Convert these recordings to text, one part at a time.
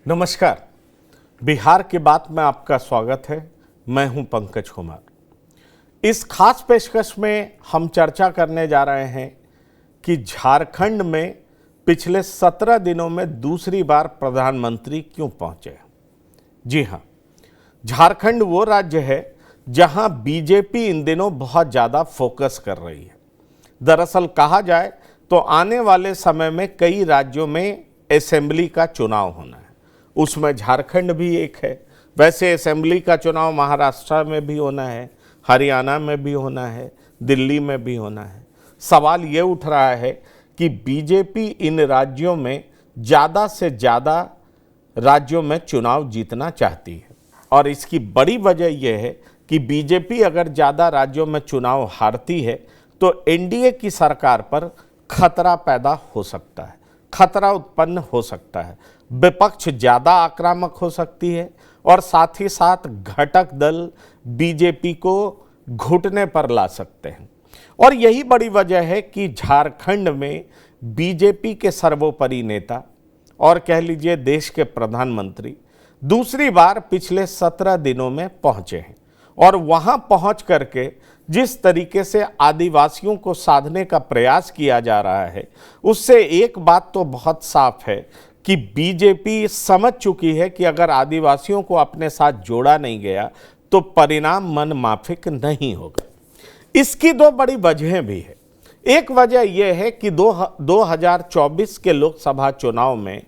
नमस्कार। बिहार की बात में आपका स्वागत है। मैं हूं पंकज कुमार। इस खास पेशकश में हम चर्चा करने जा रहे हैं कि झारखंड में पिछले 17 दिनों में दूसरी बार प्रधानमंत्री क्यों पहुंचे। जी हां, झारखंड वो राज्य है जहां बीजेपी इन दिनों बहुत ज़्यादा फोकस कर रही है। दरअसल कहा जाए तो आने वाले समय में कई राज्यों में असेंबली का चुनाव होना है, उसमें झारखंड भी एक है। वैसे असेंबली का चुनाव महाराष्ट्र में भी होना है, हरियाणा में भी होना है, दिल्ली में भी होना है। सवाल ये उठ रहा है कि बीजेपी इन राज्यों में ज़्यादा से ज़्यादा राज्यों में चुनाव जीतना चाहती है, और इसकी बड़ी वजह यह है कि बीजेपी अगर ज़्यादा राज्यों में चुनाव हारती है तो एनडीए की सरकार पर खतरा पैदा हो सकता है, खतरा उत्पन्न हो सकता है। विपक्ष ज़्यादा आक्रामक हो सकती है और साथ ही साथ घटक दल बीजेपी को घुटने पर ला सकते हैं। और यही बड़ी वजह है कि झारखंड में बीजेपी के सर्वोपरि नेता और कह लीजिए देश के प्रधानमंत्री दूसरी बार पिछले 17 दिनों में पहुंचे हैं, और वहां पहुंच करके जिस तरीके से आदिवासियों को साधने का प्रयास किया जा रहा है, उससे एक बात तो बहुत साफ है कि बीजेपी समझ चुकी है कि अगर आदिवासियों को अपने साथ जोड़ा नहीं गया तो परिणाम मन माफिक नहीं होगा। इसकी दो बड़ी वजहें भी है। एक वजह यह है कि 2024 के लोकसभा चुनाव में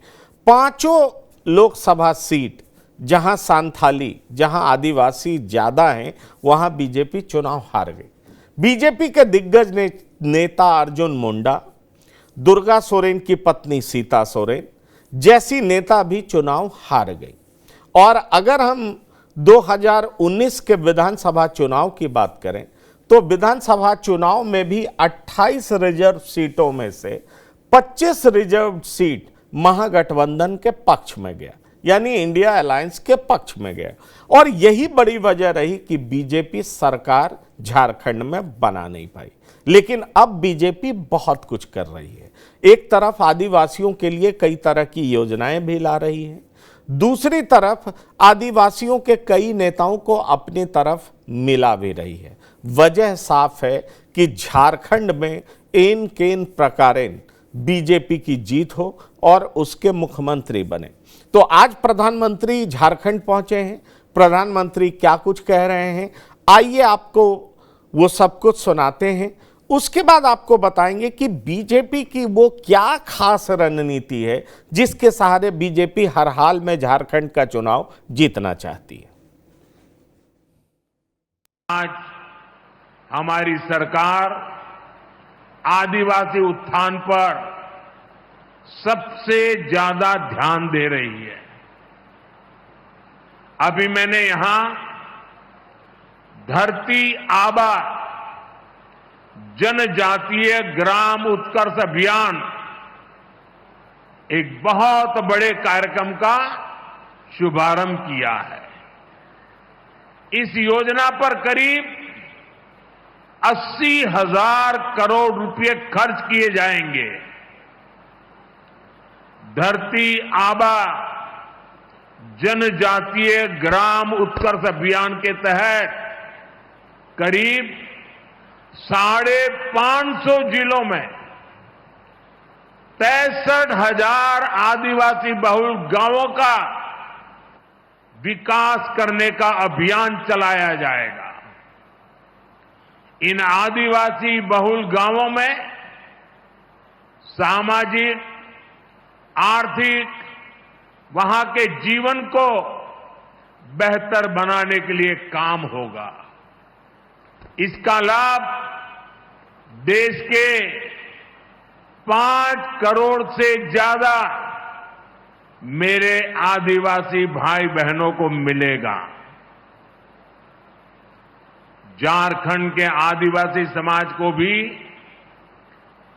पांचों लोकसभा सीट जहां सांथाली, जहां आदिवासी ज़्यादा हैं, वहां बीजेपी चुनाव हार गई। बीजेपी के दिग्गज नेता अर्जुन मुंडा, दुर्गा सोरेन की पत्नी सीता सोरेन जैसी नेता भी चुनाव हार गई। और अगर हम 2019 के विधानसभा चुनाव की बात करें तो विधानसभा चुनाव में भी 28 रिजर्व सीटों में से 25 रिजर्व सीट महागठबंधन के पक्ष में गया, यानी इंडिया अलायंस के पक्ष में गया। और यही बड़ी वजह रही कि बीजेपी सरकार झारखंड में बना नहीं पाई। लेकिन अब बीजेपी बहुत कुछ कर रही है। एक तरफ आदिवासियों के लिए कई तरह की योजनाएं भी ला रही है, दूसरी तरफ आदिवासियों के कई नेताओं को अपनी तरफ मिला भी रही है। वजह साफ है कि झारखंड में एन केन प्रकारेण बीजेपी की जीत हो और उसके मुख्यमंत्री बने। तो आज प्रधानमंत्री झारखंड पहुंचे हैं। प्रधानमंत्री क्या कुछ कह रहे हैं, आइए आपको वो सब कुछ सुनाते हैं। उसके बाद आपको बताएंगे कि बीजेपी की वो क्या खास रणनीति है जिसके सहारे बीजेपी हर हाल में झारखंड का चुनाव जीतना चाहती है। आज हमारी सरकार आदिवासी उत्थान पर सबसे ज्यादा ध्यान दे रही है। अभी मैंने यहां धरती आबा जनजातीय ग्राम उत्कर्ष अभियान, एक बहुत बड़े कार्यक्रम का शुभारंभ किया है। इस योजना पर करीब 80,000 करोड़ रुपए खर्च किए जाएंगे। धरती आबा जनजातीय ग्राम उत्कर्ष अभियान के तहत करीब 550 जिलों में 63,000 आदिवासी बहुल गांवों का विकास करने का अभियान चलाया जाएगा। इन आदिवासी बहुल गांवों में सामाजिक, आर्थिक, वहां के जीवन को बेहतर बनाने के लिए काम होगा। इसका लाभ देश के 5 करोड़ से ज्यादा मेरे आदिवासी भाई बहनों को मिलेगा। झारखंड के आदिवासी समाज को भी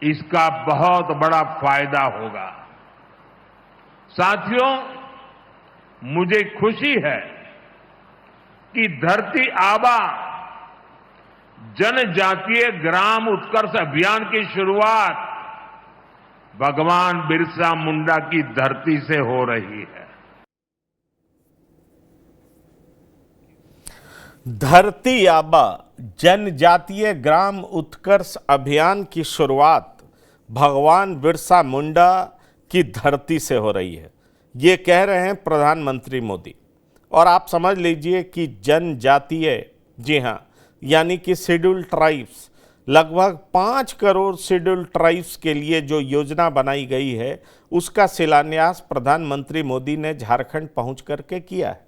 इसका बहुत बड़ा फायदा होगा। साथियों, मुझे खुशी है कि धरती आबा जनजातीय ग्राम उत्कर्ष अभियान की शुरुआत भगवान बिरसा मुंडा की धरती से हो रही है। धरती आबा जनजातीय ग्राम उत्कर्ष अभियान की शुरुआत भगवान बिरसा मुंडा की धरती से हो रही है, ये कह रहे हैं प्रधानमंत्री मोदी। और आप समझ लीजिए कि जनजातीय, जी हाँ, यानी कि शेड्यूल ट्राइब्स, लगभग 5 करोड़ शेड्यूल ट्राइब्स के लिए जो योजना बनाई गई है, उसका शिलान्यास प्रधानमंत्री मोदी ने झारखंड पहुंच करके किया है।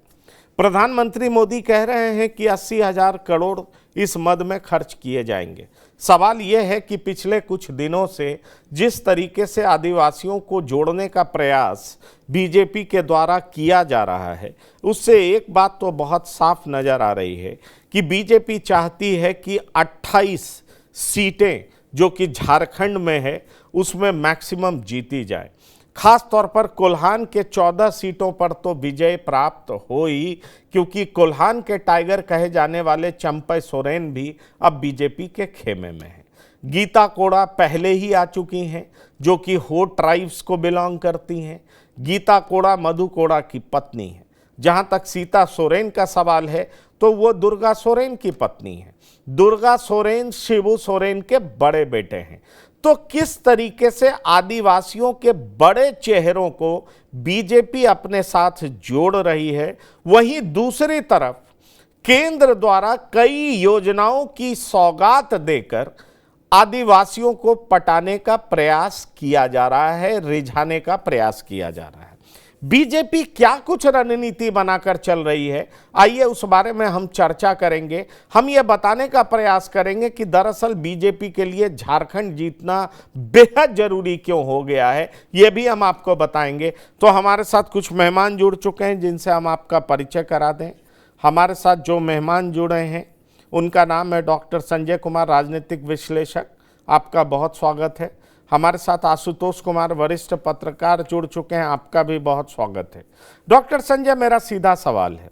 प्रधानमंत्री मोदी कह रहे हैं कि 80,000 करोड़ इस मद में खर्च किए जाएंगे। सवाल यह है कि पिछले कुछ दिनों से जिस तरीके से आदिवासियों को जोड़ने का प्रयास बीजेपी के द्वारा किया जा रहा है, उससे एक बात तो बहुत साफ नजर आ रही है कि बीजेपी चाहती है कि 28 सीटें जो कि झारखंड में है उसमें मैक्सिमम जीती जाए। खास तौर पर कोल्हान के 14 सीटों पर तो विजय प्राप्त हो ही, क्योंकि कोल्हान के टाइगर कहे जाने वाले चंपई सोरेन भी अब बीजेपी के खेमे में हैं। गीता कोड़ा पहले ही आ चुकी हैं, जो कि हो ट्राइब्स को बिलोंग करती हैं। गीता कोड़ा मधु कोड़ा की पत्नी है। जहां तक सीता सोरेन का सवाल है तो वो दुर्गा सोरेन की पत्नी है। दुर्गा सोरेन शिबू सोरेन के बड़े बेटे हैं। तो किस तरीके से आदिवासियों के बड़े चेहरों को बीजेपी अपने साथ जोड़ रही है, वहीं दूसरी तरफ केंद्र द्वारा कई योजनाओं की सौगात देकर आदिवासियों को पटाने का प्रयास किया जा रहा है, रिझाने का प्रयास किया जा रहा है। बीजेपी क्या कुछ रणनीति बनाकर चल रही है, आइए उस बारे में हम चर्चा करेंगे। हम ये बताने का प्रयास करेंगे कि दरअसल बीजेपी के लिए झारखंड जीतना बेहद जरूरी क्यों हो गया है, ये भी हम आपको बताएंगे। तो हमारे साथ कुछ मेहमान जुड़ चुके हैं जिनसे हम आपका परिचय करा दें। हमारे साथ जो मेहमान जुड़े हैं उनका नाम है डॉक्टर संजय कुमार, राजनीतिक विश्लेषक, आपका बहुत स्वागत है। हमारे साथ आशुतोष कुमार, वरिष्ठ पत्रकार जुड़ चुके हैं, आपका भी बहुत स्वागत है। डॉक्टर संजय, मेरा सीधा सवाल है,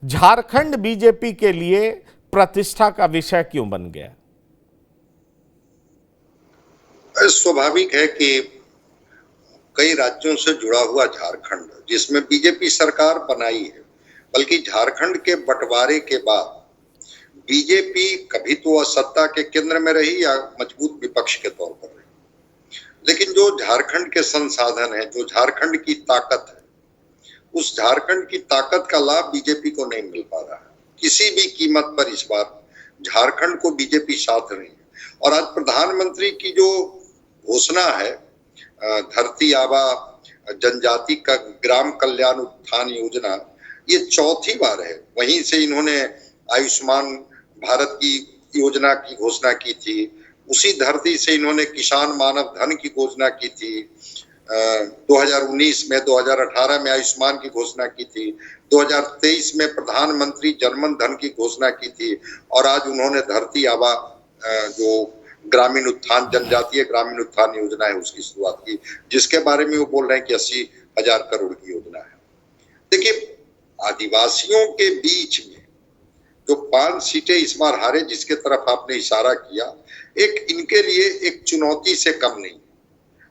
झारखंड बीजेपी के लिए प्रतिष्ठा का विषय क्यों बन गया? स्वाभाविक है कि कई राज्यों से जुड़ा हुआ झारखंड, जिसमें बीजेपी सरकार बनाई है, बल्कि झारखंड के बंटवारे के बाद बीजेपी कभी तो सत्ता के केंद्र में रही या मजबूत विपक्ष के तौर पर रही, लेकिन जो झारखंड के संसाधन है, जो झारखंड की ताकत है, उस झारखंड की ताकत का लाभ बीजेपी को नहीं मिल पा रहा है। किसी भी कीमत पर इस बार झारखंड को बीजेपी साथ रही है। और आज प्रधानमंत्री की जो घोषणा है, धरती आबा जनजाति का ग्राम कल्याण उत्थान योजना, ये चौथी बार है। वहीं से इन्होंने आयुष्मान भारत की योजना की घोषणा की थी, उसी धरती से इन्होंने किसान मानव धन की घोषणा की थी 2019 में, 2018 में आयुष्मान की घोषणा की थी, 2023 में प्रधानमंत्री जनमन धन की घोषणा की थी, और आज उन्होंने धरती आबा जो ग्रामीण उत्थान, जनजातीय ग्रामीण उत्थान योजना है, उसकी शुरुआत की, जिसके बारे में वो बोल रहे हैं कि 80,000 करोड़ की योजना है। देखिए, आदिवासियों के बीच में जो 5 सीटें इस बार हारे, जिसके तरफ आपने इशारा किया, एक इनके लिए एक चुनौती से कम नहीं।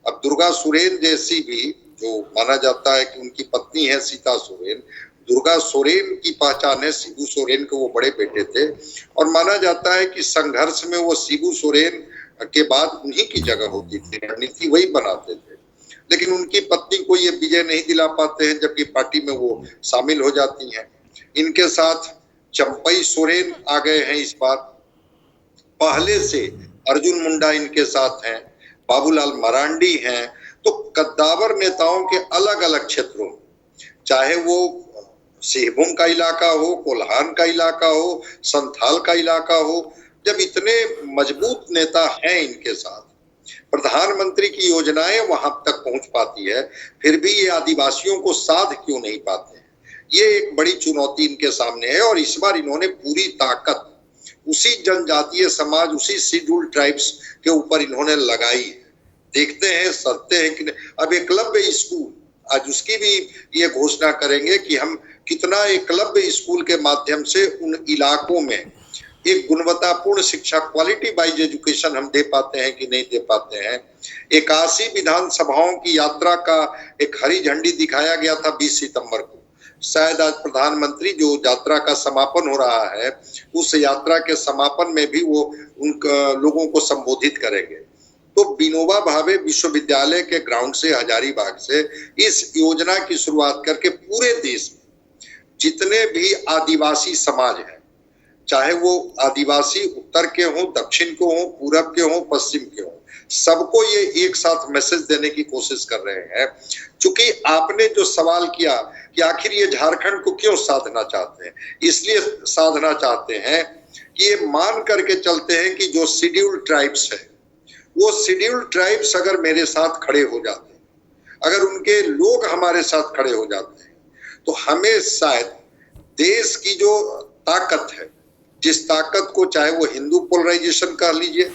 अब दुर्गा सोरेन जैसी भी, जो माना जाता है कि उनकी पत्नी है सीता सोरेन, दुर्गा सोरेन की पहचान है, शिबू सोरेन के वो बड़े बेटे थे, और माना जाता है कि संघर्ष में वो शिबू सोरेन के बाद उन्हीं की जगह होती थी, रणनीति वही बनाते थे, लेकिन उनकी पत्नी को ये विजय नहीं दिला पाते हैं, जबकि पार्टी में वो शामिल हो जाती हैं। इनके साथ चंपई सोरेन आ गए हैं इस बार, पहले से अर्जुन मुंडा इनके साथ हैं, बाबूलाल मरांडी हैं। तो कद्दावर नेताओं के अलग अलग क्षेत्रों, चाहे वो सिंहभूम का इलाका हो, कोल्हान का इलाका हो, संथाल का इलाका हो, जब इतने मजबूत नेता हैं इनके साथ, प्रधानमंत्री की योजनाएं वहां तक पहुंच पाती है, फिर भी ये आदिवासियों को साध क्यों नहीं पाते हैं? ये एक बड़ी चुनौती इनके सामने है। और इस बार इन्होंने पूरी ताकत उसी जनजातीय समाज, उसी शेड्यूल ट्राइब्स के ऊपर इन्होंने लगाई है। देखते हैं, सरते हैं कि अब एकलव्य स्कूल, आज उसकी भी ये घोषणा करेंगे कि हम कितना एकलव्य स्कूल के माध्यम से उन इलाकों में एक गुणवत्तापूर्ण शिक्षा, क्वालिटी वाइज एजुकेशन हम दे पाते हैं कि नहीं दे पाते हैं। 81 विधानसभाओं की यात्रा का एक हरी झंडी दिखाया गया था 20 सितंबर को, शायद आज प्रधानमंत्री जो यात्रा का समापन हो रहा है, उस यात्रा के समापन में भी वो उन लोगों को संबोधित करेंगे। तो विनोबा भावे विश्वविद्यालय के ग्राउंड से, हजारीबाग से इस योजना की शुरुआत करके पूरे देश में जितने भी आदिवासी समाज हैं, चाहे वो आदिवासी उत्तर के हों, दक्षिण के हों, पूरब के हों, पश्चिम के हों, सबको ये एक साथ मैसेज देने की कोशिश कर रहे हैं। क्योंकि आपने जो सवाल किया कि आखिर ये झारखंड को क्यों साधना चाहते हैं, इसलिए साधना चाहते हैं कि ये मान करके चलते हैं कि जो शेड्यूल्ड ट्राइब्स है, वो शेड्यूल्ड ट्राइब्स अगर मेरे साथ खड़े हो जाते हैं, अगर उनके लोग हमारे साथ खड़े हो जाते हैं, तो हमें शायद देश की जो ताकत है, जिस ताकत को चाहे वो हिंदू पोलराइजेशन कह लीजिए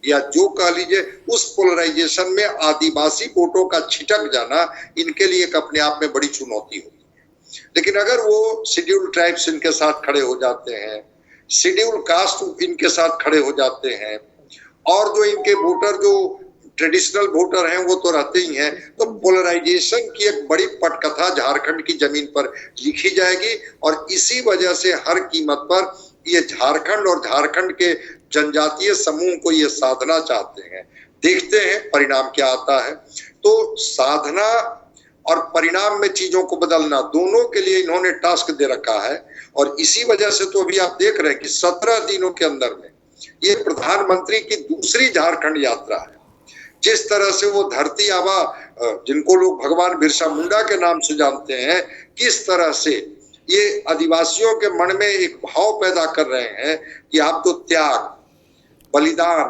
या जो कह लीजिए, उस पोलराइजेशन में आदिवासी वोटों का छिटक जाना इनके लिए एक अपने आप में बड़ी चुनौती होती है। लेकिन अगर वो शेड्यूल्ड ट्राइब्स इनके साथ खड़े हो जाते हैं, शेड्यूल्ड कास्ट इनके साथ खड़े हो जाते हैं, और जो इनके वोटर जो ट्रेडिशनल वोटर हैं वो तो रहते ही हैं, तो पोलराइजेशन की एक बड़ी पटकथा झारखंड की जमीन पर लिखी जाएगी। और इसी वजह से हर कीमत पर ये झारखंड और झारखंड के जनजातीय समूह को ये साधना चाहते हैं। देखते हैं परिणाम क्या आता है। तो साधना और परिणाम में चीजों को बदलना, दोनों के लिए इन्होंने टास्क दे रखा है। और इसी वजह से तो अभी आप देख रहे हैं कि 17 दिनों के अंदर में ये प्रधानमंत्री की दूसरी झारखंड यात्रा है। जिस तरह से वो धरती आबा, जिनको लोग भगवान बिरसा मुंडा के नाम से जानते हैं, किस तरह से ये आदिवासियों के मन में एक भाव पैदा कर रहे हैं कि आप तो त्याग, बलिदान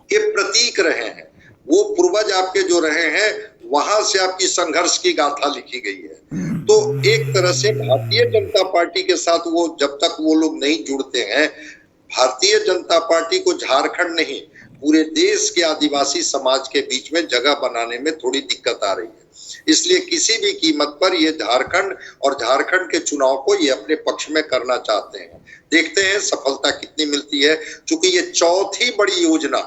के प्रतीक रहे हैं। वो पूर्वज आपके जो रहे हैं, वहां से आपकी संघर्ष की गाथा लिखी गई है। तो एक तरह से भारतीय जनता पार्टी के साथ वो जब तक वो लोग नहीं जुड़ते हैं, भारतीय जनता पार्टी को झारखंड नहीं, पूरे देश के आदिवासी समाज के बीच में जगह बनाने में थोड़ी दिक्कत आ रही है। इसलिए किसी भी कीमत पर ये झारखंड और झारखंड के चुनाव को ये अपने पक्ष में करना चाहते हैं। देखते हैं सफलता कितनी मिलती है। क्योंकि ये चौथी बड़ी योजना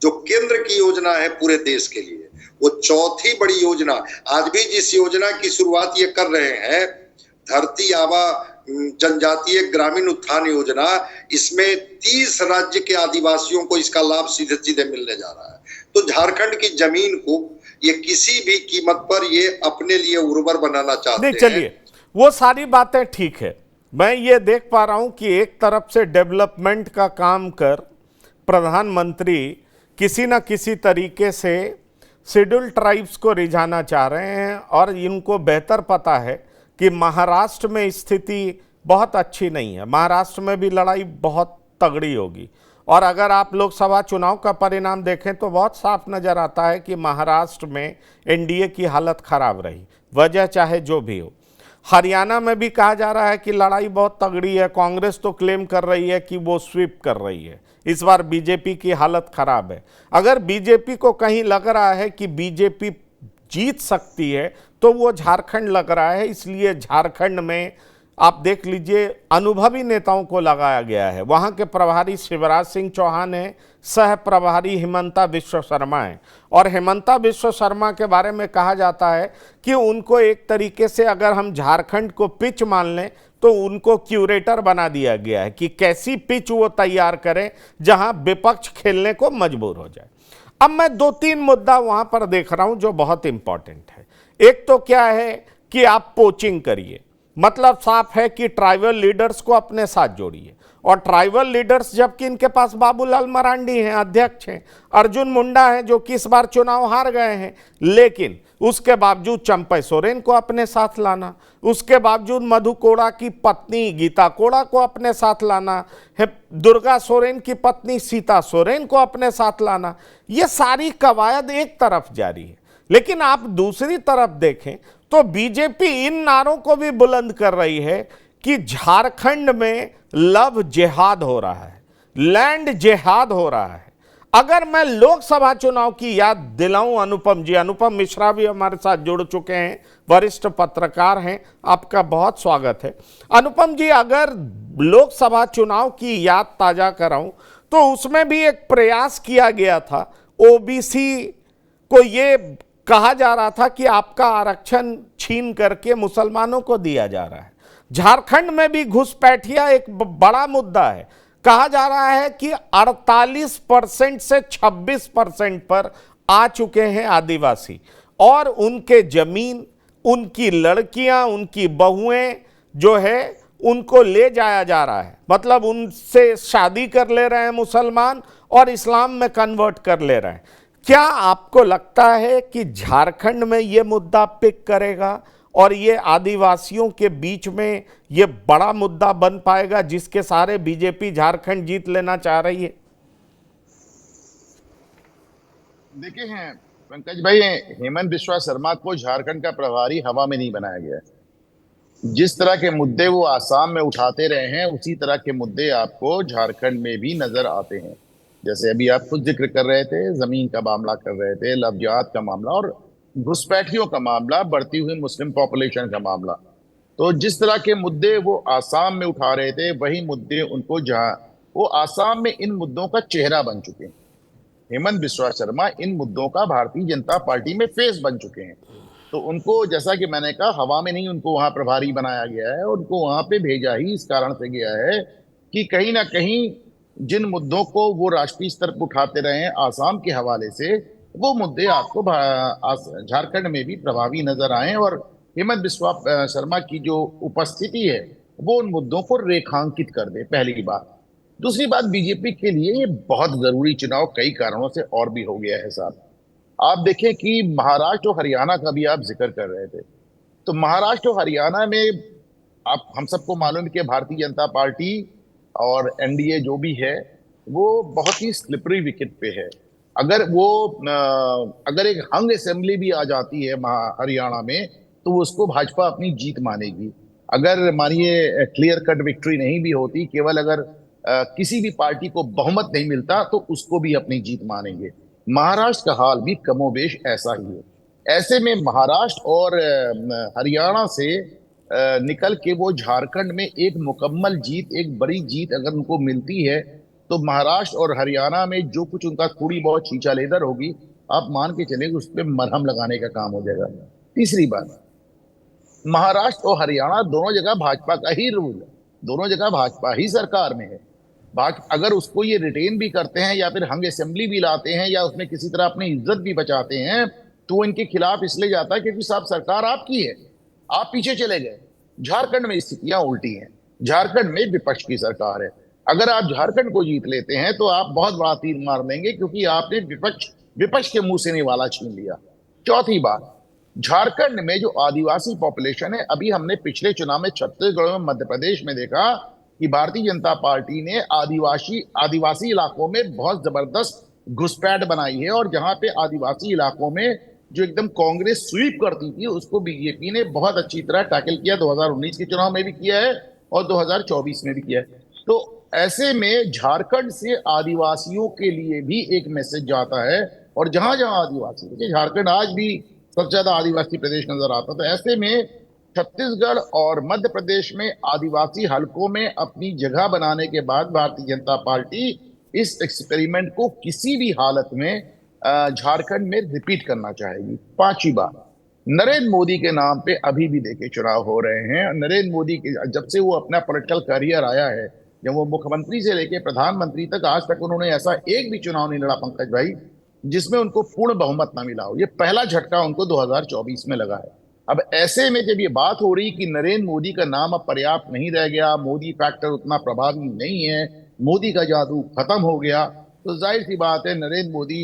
जो केंद्र की योजना है पूरे देश के लिए, वो चौथी बड़ी योजना, आज भी जिस योजना की शुरुआत ये कर रहे हैं, धरती आबा जनजातीय ग्रामीण उत्थान योजना, इसमें 30 राज्य के आदिवासियों को इसका लाभ सीधे सीधे मिलने जा रहा है। तो झारखंड की जमीन को ये किसी भी कीमत पर ये अपने लिए उर्वर बनाना चाहते हैं। चलिए, वो सारी बातें ठीक है। मैं ये देख पा रहा हूं कि एक तरफ से डेवलपमेंट का काम कर प्रधानमंत्री किसी न किसी तरीके से शेड्यूल्ड ट्राइब्स को रिझाना चाह रहे हैं, और इनको बेहतर पता है कि महाराष्ट्र में स्थिति बहुत अच्छी नहीं है। महाराष्ट्र में भी लड़ाई बहुत तगड़ी होगी। और अगर आप लोकसभा चुनाव का परिणाम देखें तो बहुत साफ नज़र आता है कि महाराष्ट्र में एनडीए की हालत खराब रही, वजह चाहे जो भी हो। हरियाणा में भी कहा जा रहा है कि लड़ाई बहुत तगड़ी है। कांग्रेस तो क्लेम कर रही है कि वो स्वीप कर रही है। इस बार बीजेपी की हालत खराब है। अगर बीजेपी को कहीं लग रहा है कि बीजेपी जीत सकती है तो वो झारखंड लग रहा है। इसलिए झारखंड में आप देख लीजिए, अनुभवी नेताओं को लगाया गया है। वहाँ के प्रभारी शिवराज सिंह चौहान है, सह प्रभारी हिमंता बिश्व शर्मा है। और हिमंता बिश्व शर्मा के बारे में कहा जाता है कि उनको एक तरीके से अगर हम झारखंड को पिच मान लें तो उनको क्यूरेटर बना दिया गया है कि कैसी पिच वो तैयार करें जहां विपक्ष खेलने को मजबूर हो जाए। अब मैं 2-3 मुद्दा वहां पर देख रहा हूं जो बहुत इंपॉर्टेंट है। एक तो क्या है कि आप पोचिंग करिए, मतलब साफ है कि ट्राइबल लीडर्स को अपने साथ जोड़िए। और ट्राइबल लीडर्स, जबकि इनके पास बाबूलाल मरांडी हैं, अध्यक्ष हैं, अर्जुन मुंडा हैं जो कि इस बार चुनाव हार गए हैं, लेकिन उसके बावजूद चंपई सोरेन को अपने साथ लाना, उसके बावजूद मधु कोड़ा की पत्नी गीता कोड़ा को अपने साथ लाना, दुर्गा सोरेन की पत्नी सीता सोरेन को अपने साथ लाना, ये सारी कवायद एक तरफ जारी है। लेकिन आप दूसरी तरफ देखें तो बीजेपी इन नारों को भी बुलंद कर रही है कि झारखंड में लव जिहाद हो रहा है, लैंड जिहाद हो रहा है। अगर मैं लोकसभा चुनाव की याद दिलाऊं अनुपम जी, अनुपम मिश्रा भी हमारे साथ जुड़ चुके हैं, वरिष्ठ पत्रकार हैं, आपका बहुत स्वागत है। अनुपम जी, अगर लोकसभा चुनाव की याद ताजा कराऊं तो उसमें भी एक प्रयास किया गया था ओबीसी को ये कहा जा रहा था कि आपका आरक्षण छीन करके मुसलमानों को दिया जा रहा है। झारखंड में भी घुसपैठिया एक बड़ा मुद्दा है। कहा जा रहा है कि 48% से 26% पर आ चुके हैं आदिवासी, और उनके जमीन, उनकी लड़कियां, उनकी बहुएं जो है उनको ले जाया जा रहा है। मतलब उनसे शादी कर ले रहे हैं मुसलमान और इस्लाम में कन्वर्ट कर ले रहे हैं। क्या आपको लगता है कि झारखंड में ये मुद्दा पिक करेगा और ये आदिवासियों के बीच में ये बड़ा मुद्दा बन पाएगा जिसके सारे बीजेपी झारखंड जीत लेना चाह रही है? देखिए हैं पंकज भाई, हेमंत बिस्वा शर्मा को झारखंड का प्रभारी हवा में नहीं बनाया गया है। जिस तरह के मुद्दे वो आसाम में उठाते रहे हैं, उसी तरह के मुद्दे आपको झारखंड में भी नजर आते हैं। जैसे अभी आप खुद जिक्र कर रहे थे, जमीन का मामला कर रहे थे, लवजात का मामला और घुसपैठियों का मामला, बढ़ती हुई मुस्लिम पॉपुलेशन का मामला। तो जिस तरह के मुद्दे वो आसाम में उठा रहे थे, वही मुद्दे उनको जहां वो आसाम में इन मुद्दों का चेहरा बन चुके हैं। हेमंत बिस्वा शर्मा इन मुद्दों का भारतीय जनता पार्टी में फेस बन चुके हैं। तो उनको, जैसा कि मैंने कहा, हवा में नहीं उनको वहां प्रभारी बनाया गया है। उनको वहां पे भेजा ही इस कारण से गया है कि कहीं ना कहीं जिन मुद्दों को वो राष्ट्रीय स्तर पर उठाते रहे हैं आसाम के हवाले से, वो मुद्दे आपको झारखंड में भी प्रभावी नजर आए और हेमंत बिस्वा शर्मा की जो उपस्थिति है वो उन मुद्दों को रेखांकित कर दे, पहली बात। दूसरी बात, बीजेपी के लिए ये बहुत जरूरी चुनाव कई कारणों से और भी हो गया है साहब। आप देखें कि महाराष्ट्र और हरियाणा का भी आप जिक्र कर रहे थे, तो महाराष्ट्र और हरियाणा में आप हम सबको मालूम है कि भारतीय जनता पार्टी और एनडीए जो भी है वो बहुत ही स्लिपरी विकेट पे है। अगर एक हंग असेंबली भी आ जाती है हरियाणा में, तो उसको भाजपा अपनी जीत मानेगी। अगर मानिए क्लियर कट विक्ट्री नहीं भी होती, केवल अगर किसी भी पार्टी को बहुमत नहीं मिलता, तो उसको भी अपनी जीत मानेंगे। महाराष्ट्र का हाल भी कमोबेश ऐसा ही है। ऐसे में महाराष्ट्र और हरियाणा से निकल के वो झारखंड में एक मुकम्मल जीत, एक बड़ी जीत अगर उनको मिलती है, तो महाराष्ट्र और हरियाणा में जो कुछ उनका थोड़ी बहुत छींचा लेदर होगी, आप मान के चले उस पर मरहम लगाने का काम हो जाएगा। तीसरी बात, महाराष्ट्र और हरियाणा दोनों जगह भाजपा का ही रूल है, दोनों जगह भाजपा ही सरकार में है। अगर उसको ये रिटेन भी करते हैं या फिर हंग असेंबली भी लाते हैं या उसमें किसी तरह अपनी इज्जत भी बचाते हैं, तो इनके खिलाफ इसलिए जाता है क्योंकि साहब सरकार आपकी है, आप पीछे चले गए। झारखंड में स्थितियां उल्टी हैं। झारखंड में विपक्ष की सरकार है। अगर आप झारखंड को जीत लेते हैं तो आप बहुत बड़ा तीर मार देंगे, क्योंकि आपने विपक्ष के मुंह से निवाला छीन लिया। चौथी बात, झारखंड में जो आदिवासी पॉपुलेशन है, अभी हमने पिछले चुनाव में छत्तीसगढ़ में, मध्य प्रदेश में देखा कि भारतीय जनता पार्टी ने आदिवासी इलाकों में बहुत जबरदस्त घुसपैठ बनाई है, और जहां पे आदिवासी इलाकों में जो एकदम कांग्रेस स्वीप करती थी, उसको बीजेपी ने बहुत अच्छी तरह टैकल किया। 2019 के चुनाव में भी किया है और 2024 में भी किया है। तो ऐसे में झारखंड से आदिवासियों के लिए भी एक मैसेज जाता है, और जहां जहां आदिवासी, देखिए झारखंड आज भी सबसे ज्यादा आदिवासी प्रदेश नजर आता, तो ऐसे में छत्तीसगढ़ और मध्य प्रदेश में आदिवासी हलकों में अपनी जगह बनाने के बाद भारतीय जनता पार्टी इस एक्सपेरिमेंट को किसी भी हालत में झारखंड में रिपीट करना चाहेगी। पांचवी बात, नरेंद्र मोदी के नाम पे अभी भी देखे चुनाव हो रहे हैं। नरेंद्र मोदी के जब से वो अपना पॉलिटिकल करियर आया है, जब वो मुख्यमंत्री से लेके प्रधानमंत्री तक, आज तक उन्होंने ऐसा एक भी चुनाव नहीं लड़ा पंकज भाई जिसमें उनको पूर्ण बहुमत ना मिला हो। ये पहला झटका उनको 2024 में लगा है। अब ऐसे में जब ये बात हो रही कि नरेंद्र मोदी का नाम अब पर्याप्त नहीं रह गया, मोदी फैक्टर उतना प्रभावी नहीं है, मोदी का जादू खत्म हो गया, तो जाहिर सी बात है नरेंद्र मोदी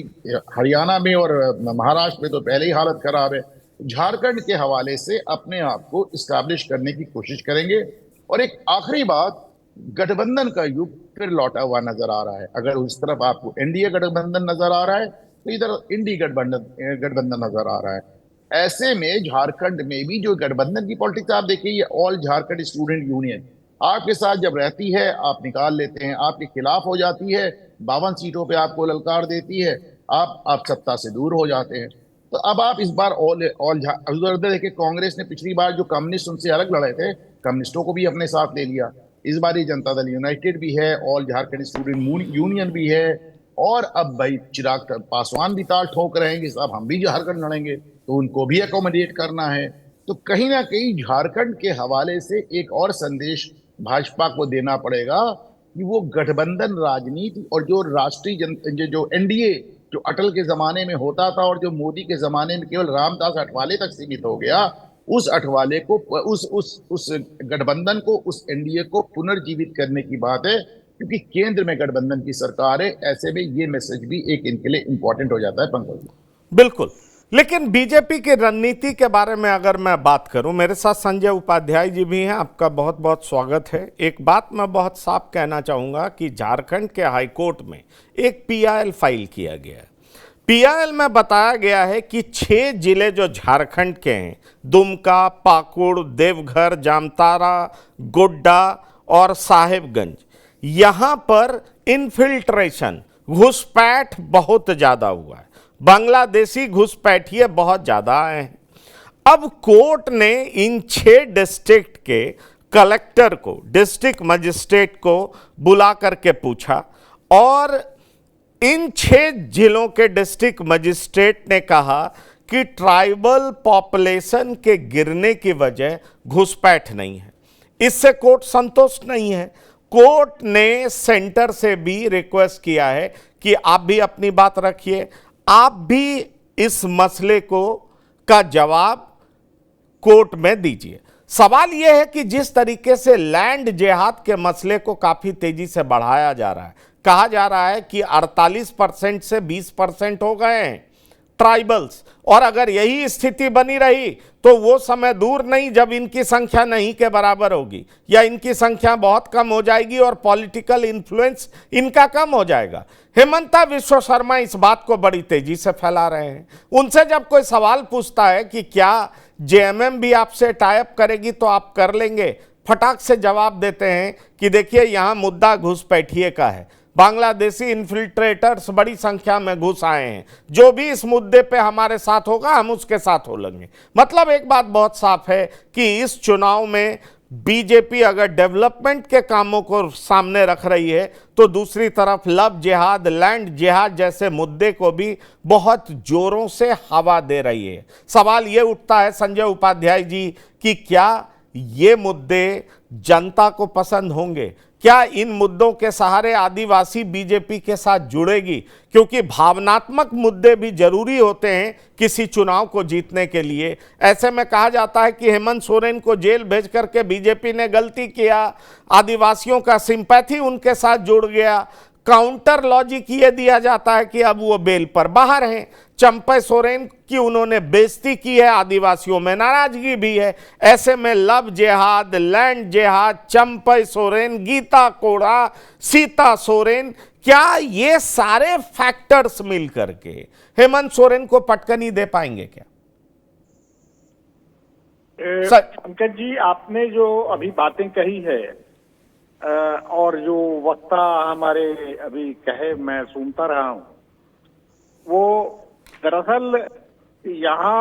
हरियाणा में और महाराष्ट्र में तो पहले ही हालत खराब है, झारखंड के हवाले से अपने आप को इस्टेब्लिश करने की कोशिश करेंगे। और एक आखिरी बात, गठबंधन का युग फिर लौटा हुआ नजर आ रहा है। अगर उस तरफ आपको एनडीए गठबंधन नजर आ रहा है, तो इधर इंडी गठबंधन नजर आ रहा है। ऐसे में झारखंड में भी जो गठबंधन की पॉलिटिक्स आप देखिए, ये ऑल झारखंड स्टूडेंट यूनियन आपके साथ जब रहती है आप निकाल लेते हैं, आपके खिलाफ हो जाती है, 52 सीटों पे आपको ललकार देती है, आप सत्ता से दूर हो जाते हैं। तो अब आप इस बार उधर देखिए, कांग्रेस ने पिछली बार जो कम्युनिस्ट उनसे अलग लड़े थे, कम्युनिस्टों को भी अपने साथ ले लिया। इस बार ये जनता दल यूनाइटेड भी है, ऑल झारखंड स्टूडेंट यूनियन भी है, और अब भाई चिराग पासवान भी ताल ठोक रहे हैं कि साहब हम भी झारखंड लड़ेंगे। तो उनको भी अकोमोडेट करना है। तो कहीं ना कहीं झारखंड के हवाले से एक और संदेश भाजपा को देना पड़ेगा कि वो गठबंधन राजनीति और जो राष्ट्रीय जो एनडीए जो अटल के जमाने में होता था और जो मोदी के जमाने में केवल रामदास अठवाले तक सीमित हो गया, उस अठवाले को उस गठबंधन को, उस एनडीए को पुनर्जीवित करने की बात है, क्योंकि केंद्र में गठबंधन की सरकार है। ऐसे में ये मैसेज भी एक इनके लिए इंपॉर्टेंट हो जाता है पंकज। बिल्कुल। लेकिन बीजेपी की रणनीति के बारे में अगर मैं बात करूं, मेरे साथ संजय उपाध्याय जी भी हैं, आपका बहुत बहुत स्वागत है। एक बात मैं बहुत साफ कहना चाहूंगा कि झारखंड के हाईकोर्ट में एक पीआईएल फाइल किया गया है। पीआईएल में बताया गया है कि 6 जिले जो झारखंड के हैं, दुमका, पाकुड़, देवघर, जामताड़ा, गोड्डा और साहेबगंज, यहां पर इन्फिल्ट्रेशन, घुसपैठ बहुत ज्यादा हुआ है। बांग्लादेशी घुसपैठिए बहुत ज्यादा आए हैं। अब कोर्ट ने इन 6 डिस्ट्रिक्ट के कलेक्टर को, डिस्ट्रिक्ट मजिस्ट्रेट को बुला करके पूछा और इन 6 जिलों के डिस्ट्रिक्ट मजिस्ट्रेट ने कहा कि ट्राइबल पॉपुलेशन के गिरने की वजह घुसपैठ नहीं है। इससे कोर्ट संतुष्ट नहीं है। कोर्ट ने सेंटर से भी रिक्वेस्ट किया है कि आप भी अपनी बात रखिए, आप भी इस मसले को का जवाब कोर्ट में दीजिए। सवाल यह है कि जिस तरीके से लैंड जिहाद के मसले को काफी तेजी से बढ़ाया जा रहा है, कहा जा रहा है कि 48% से 20% हो गए हैं ट्राइबल्स, और अगर यही स्थिति बनी रही तो वो समय दूर नहीं जब इनकी संख्या नहीं के बराबर होगी या इनकी संख्या बहुत कम हो जाएगी और पॉलिटिकल इन्फ्लुएंस इनका कम हो जाएगा। हेमंता विश्व शर्मा इस बात को बड़ी तेजी से फैला रहे हैं। उनसे जब कोई सवाल पूछता है कि क्या जेएमएम भी आपसे टाइप करेगी तो आप कर लेंगे, फटाक से जवाब देते हैं कि देखिए यहां मुद्दा घुसपैठिए का है, बांग्लादेशी इन्फिल्ट्रेटर्स बड़ी संख्या में घुस आए हैं, जो भी इस मुद्दे पे हमारे साथ होगा हम उसके साथ हो लेंगे। मतलब एक बात बहुत साफ है कि इस चुनाव में बीजेपी अगर डेवलपमेंट के कामों को सामने रख रही है तो दूसरी तरफ लव जिहाद, लैंड जिहाद जैसे मुद्दे को भी बहुत जोरों से हवा दे रही है। सवाल ये उठता है संजय उपाध्याय जी कि क्या ये मुद्दे जनता को पसंद होंगे? क्या इन मुद्दों के सहारे आदिवासी बीजेपी के साथ जुड़ेगी? क्योंकि भावनात्मक मुद्दे भी जरूरी होते हैं किसी चुनाव को जीतने के लिए। ऐसे में कहा जाता है कि हेमंत सोरेन को जेल भेज करके बीजेपी ने गलती किया, आदिवासियों का सिंपैथी उनके साथ जुड़ गया। काउंटर लॉजिक ये दिया जाता है कि अब वो बेल पर बाहर हैं। चंपई सोरेन की उन्होंने बेइज्जती की है, आदिवासियों में नाराजगी भी है। ऐसे में लव जिहाद, लैंड जिहाद, चंपई सोरेन, गीता कोड़ा, सीता सोरेन, क्या ये सारे फैक्टर्स मिल करके हेमंत सोरेन को पटकनी दे पाएंगे क्या? पंकज जी, आपने जो अभी बातें कही है और जो वक्ता हमारे अभी कहे मैं सुनता रहा हूं, वो दरअसल यहाँ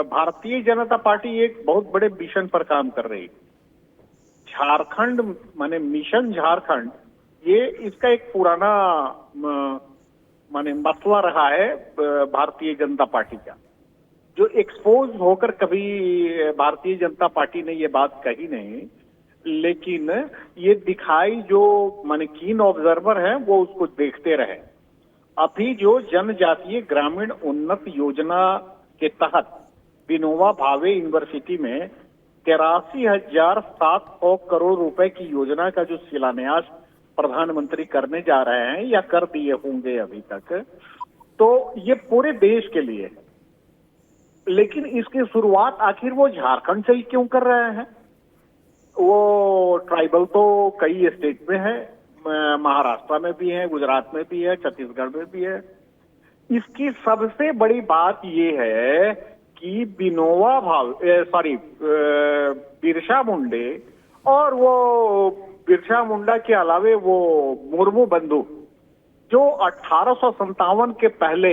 भारतीय जनता पार्टी एक बहुत बड़े मिशन पर काम कर रही है। झारखंड माने मिशन झारखंड, ये इसका एक पुराना माने मसला रहा है भारतीय जनता पार्टी का, जो एक्सपोज होकर कभी भारतीय जनता पार्टी ने ये बात कही नहीं, लेकिन ये दिखाई जो माने कीन ऑब्जर्वर है वो उसको देखते रहे। अभी जो जनजातीय ग्रामीण उन्नत योजना के तहत विनोबा भावे यूनिवर्सिटी में 83,700 करोड़ रुपए की योजना का जो शिलान्यास प्रधानमंत्री करने जा रहे हैं या कर दिए होंगे अभी तक, तो ये पूरे देश के लिए, लेकिन इसकी शुरुआत आखिर वो झारखंड से ही क्यों कर रहे हैं? वो ट्राइबल तो कई स्टेट में है, महाराष्ट्र में भी है, गुजरात में भी है, छत्तीसगढ़ में भी है। इसकी सबसे बड़ी बात ये है कि विनोबा बिरसा मुंडे और वो बिरसा मुंडा के अलावे वो मुर्मू बंधु, जो 1857 के पहले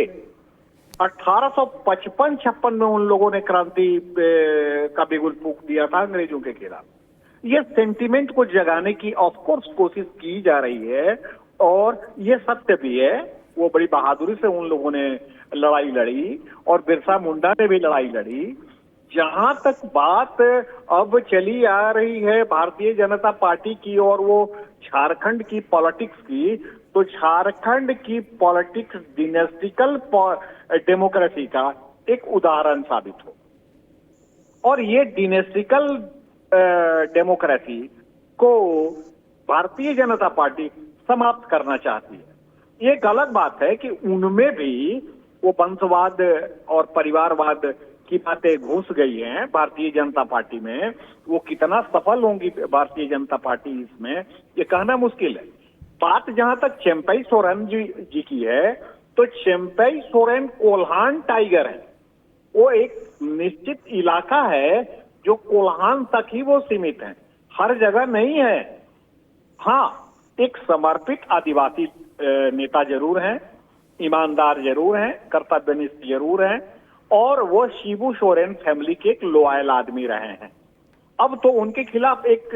1855-56 में उन लोगों ने क्रांति का बिगुल फूंक दिया था अंग्रेजों के खिलाफ। ये सेंटिमेंट को जगाने की ऑफ कोर्स कोशिश की जा रही है और ये सत्य भी है। वो बड़ी बहादुरी से उन लोगों ने लड़ाई लड़ी और बिरसा मुंडा ने भी लड़ाई लड़ी। जहां तक बात अब चली आ रही है भारतीय जनता पार्टी की और वो झारखंड की पॉलिटिक्स की, तो झारखंड की पॉलिटिक्स डिनेस्टिकल डेमोक्रेसी का एक उदाहरण साबित हो, और ये डिनेस्टिकल डेमोक्रेसी को भारतीय जनता पार्टी समाप्त करना चाहती है। ये गलत बात है कि उनमें भी वो वंशवाद और परिवारवाद की बातें घुस गई हैं भारतीय जनता पार्टी में। वो कितना सफल होंगी भारतीय जनता पार्टी इसमें, ये कहना मुश्किल है। बात जहां तक चेम्पई सोरेन जी की है, तो चेम्पई सोरेन कोल्हान टाइगर है। वो एक निश्चित इलाका है जो कोल्हान तक ही वो सीमित है, हर जगह नहीं है। हाँ, एक समर्पित आदिवासी नेता जरूर हैं, ईमानदार जरूर हैं, कर्तव्यनिष्ठ जरूर हैं, और वो शिबू सोरेन फैमिली के एक लॉयल आदमी रहे हैं। अब तो उनके खिलाफ एक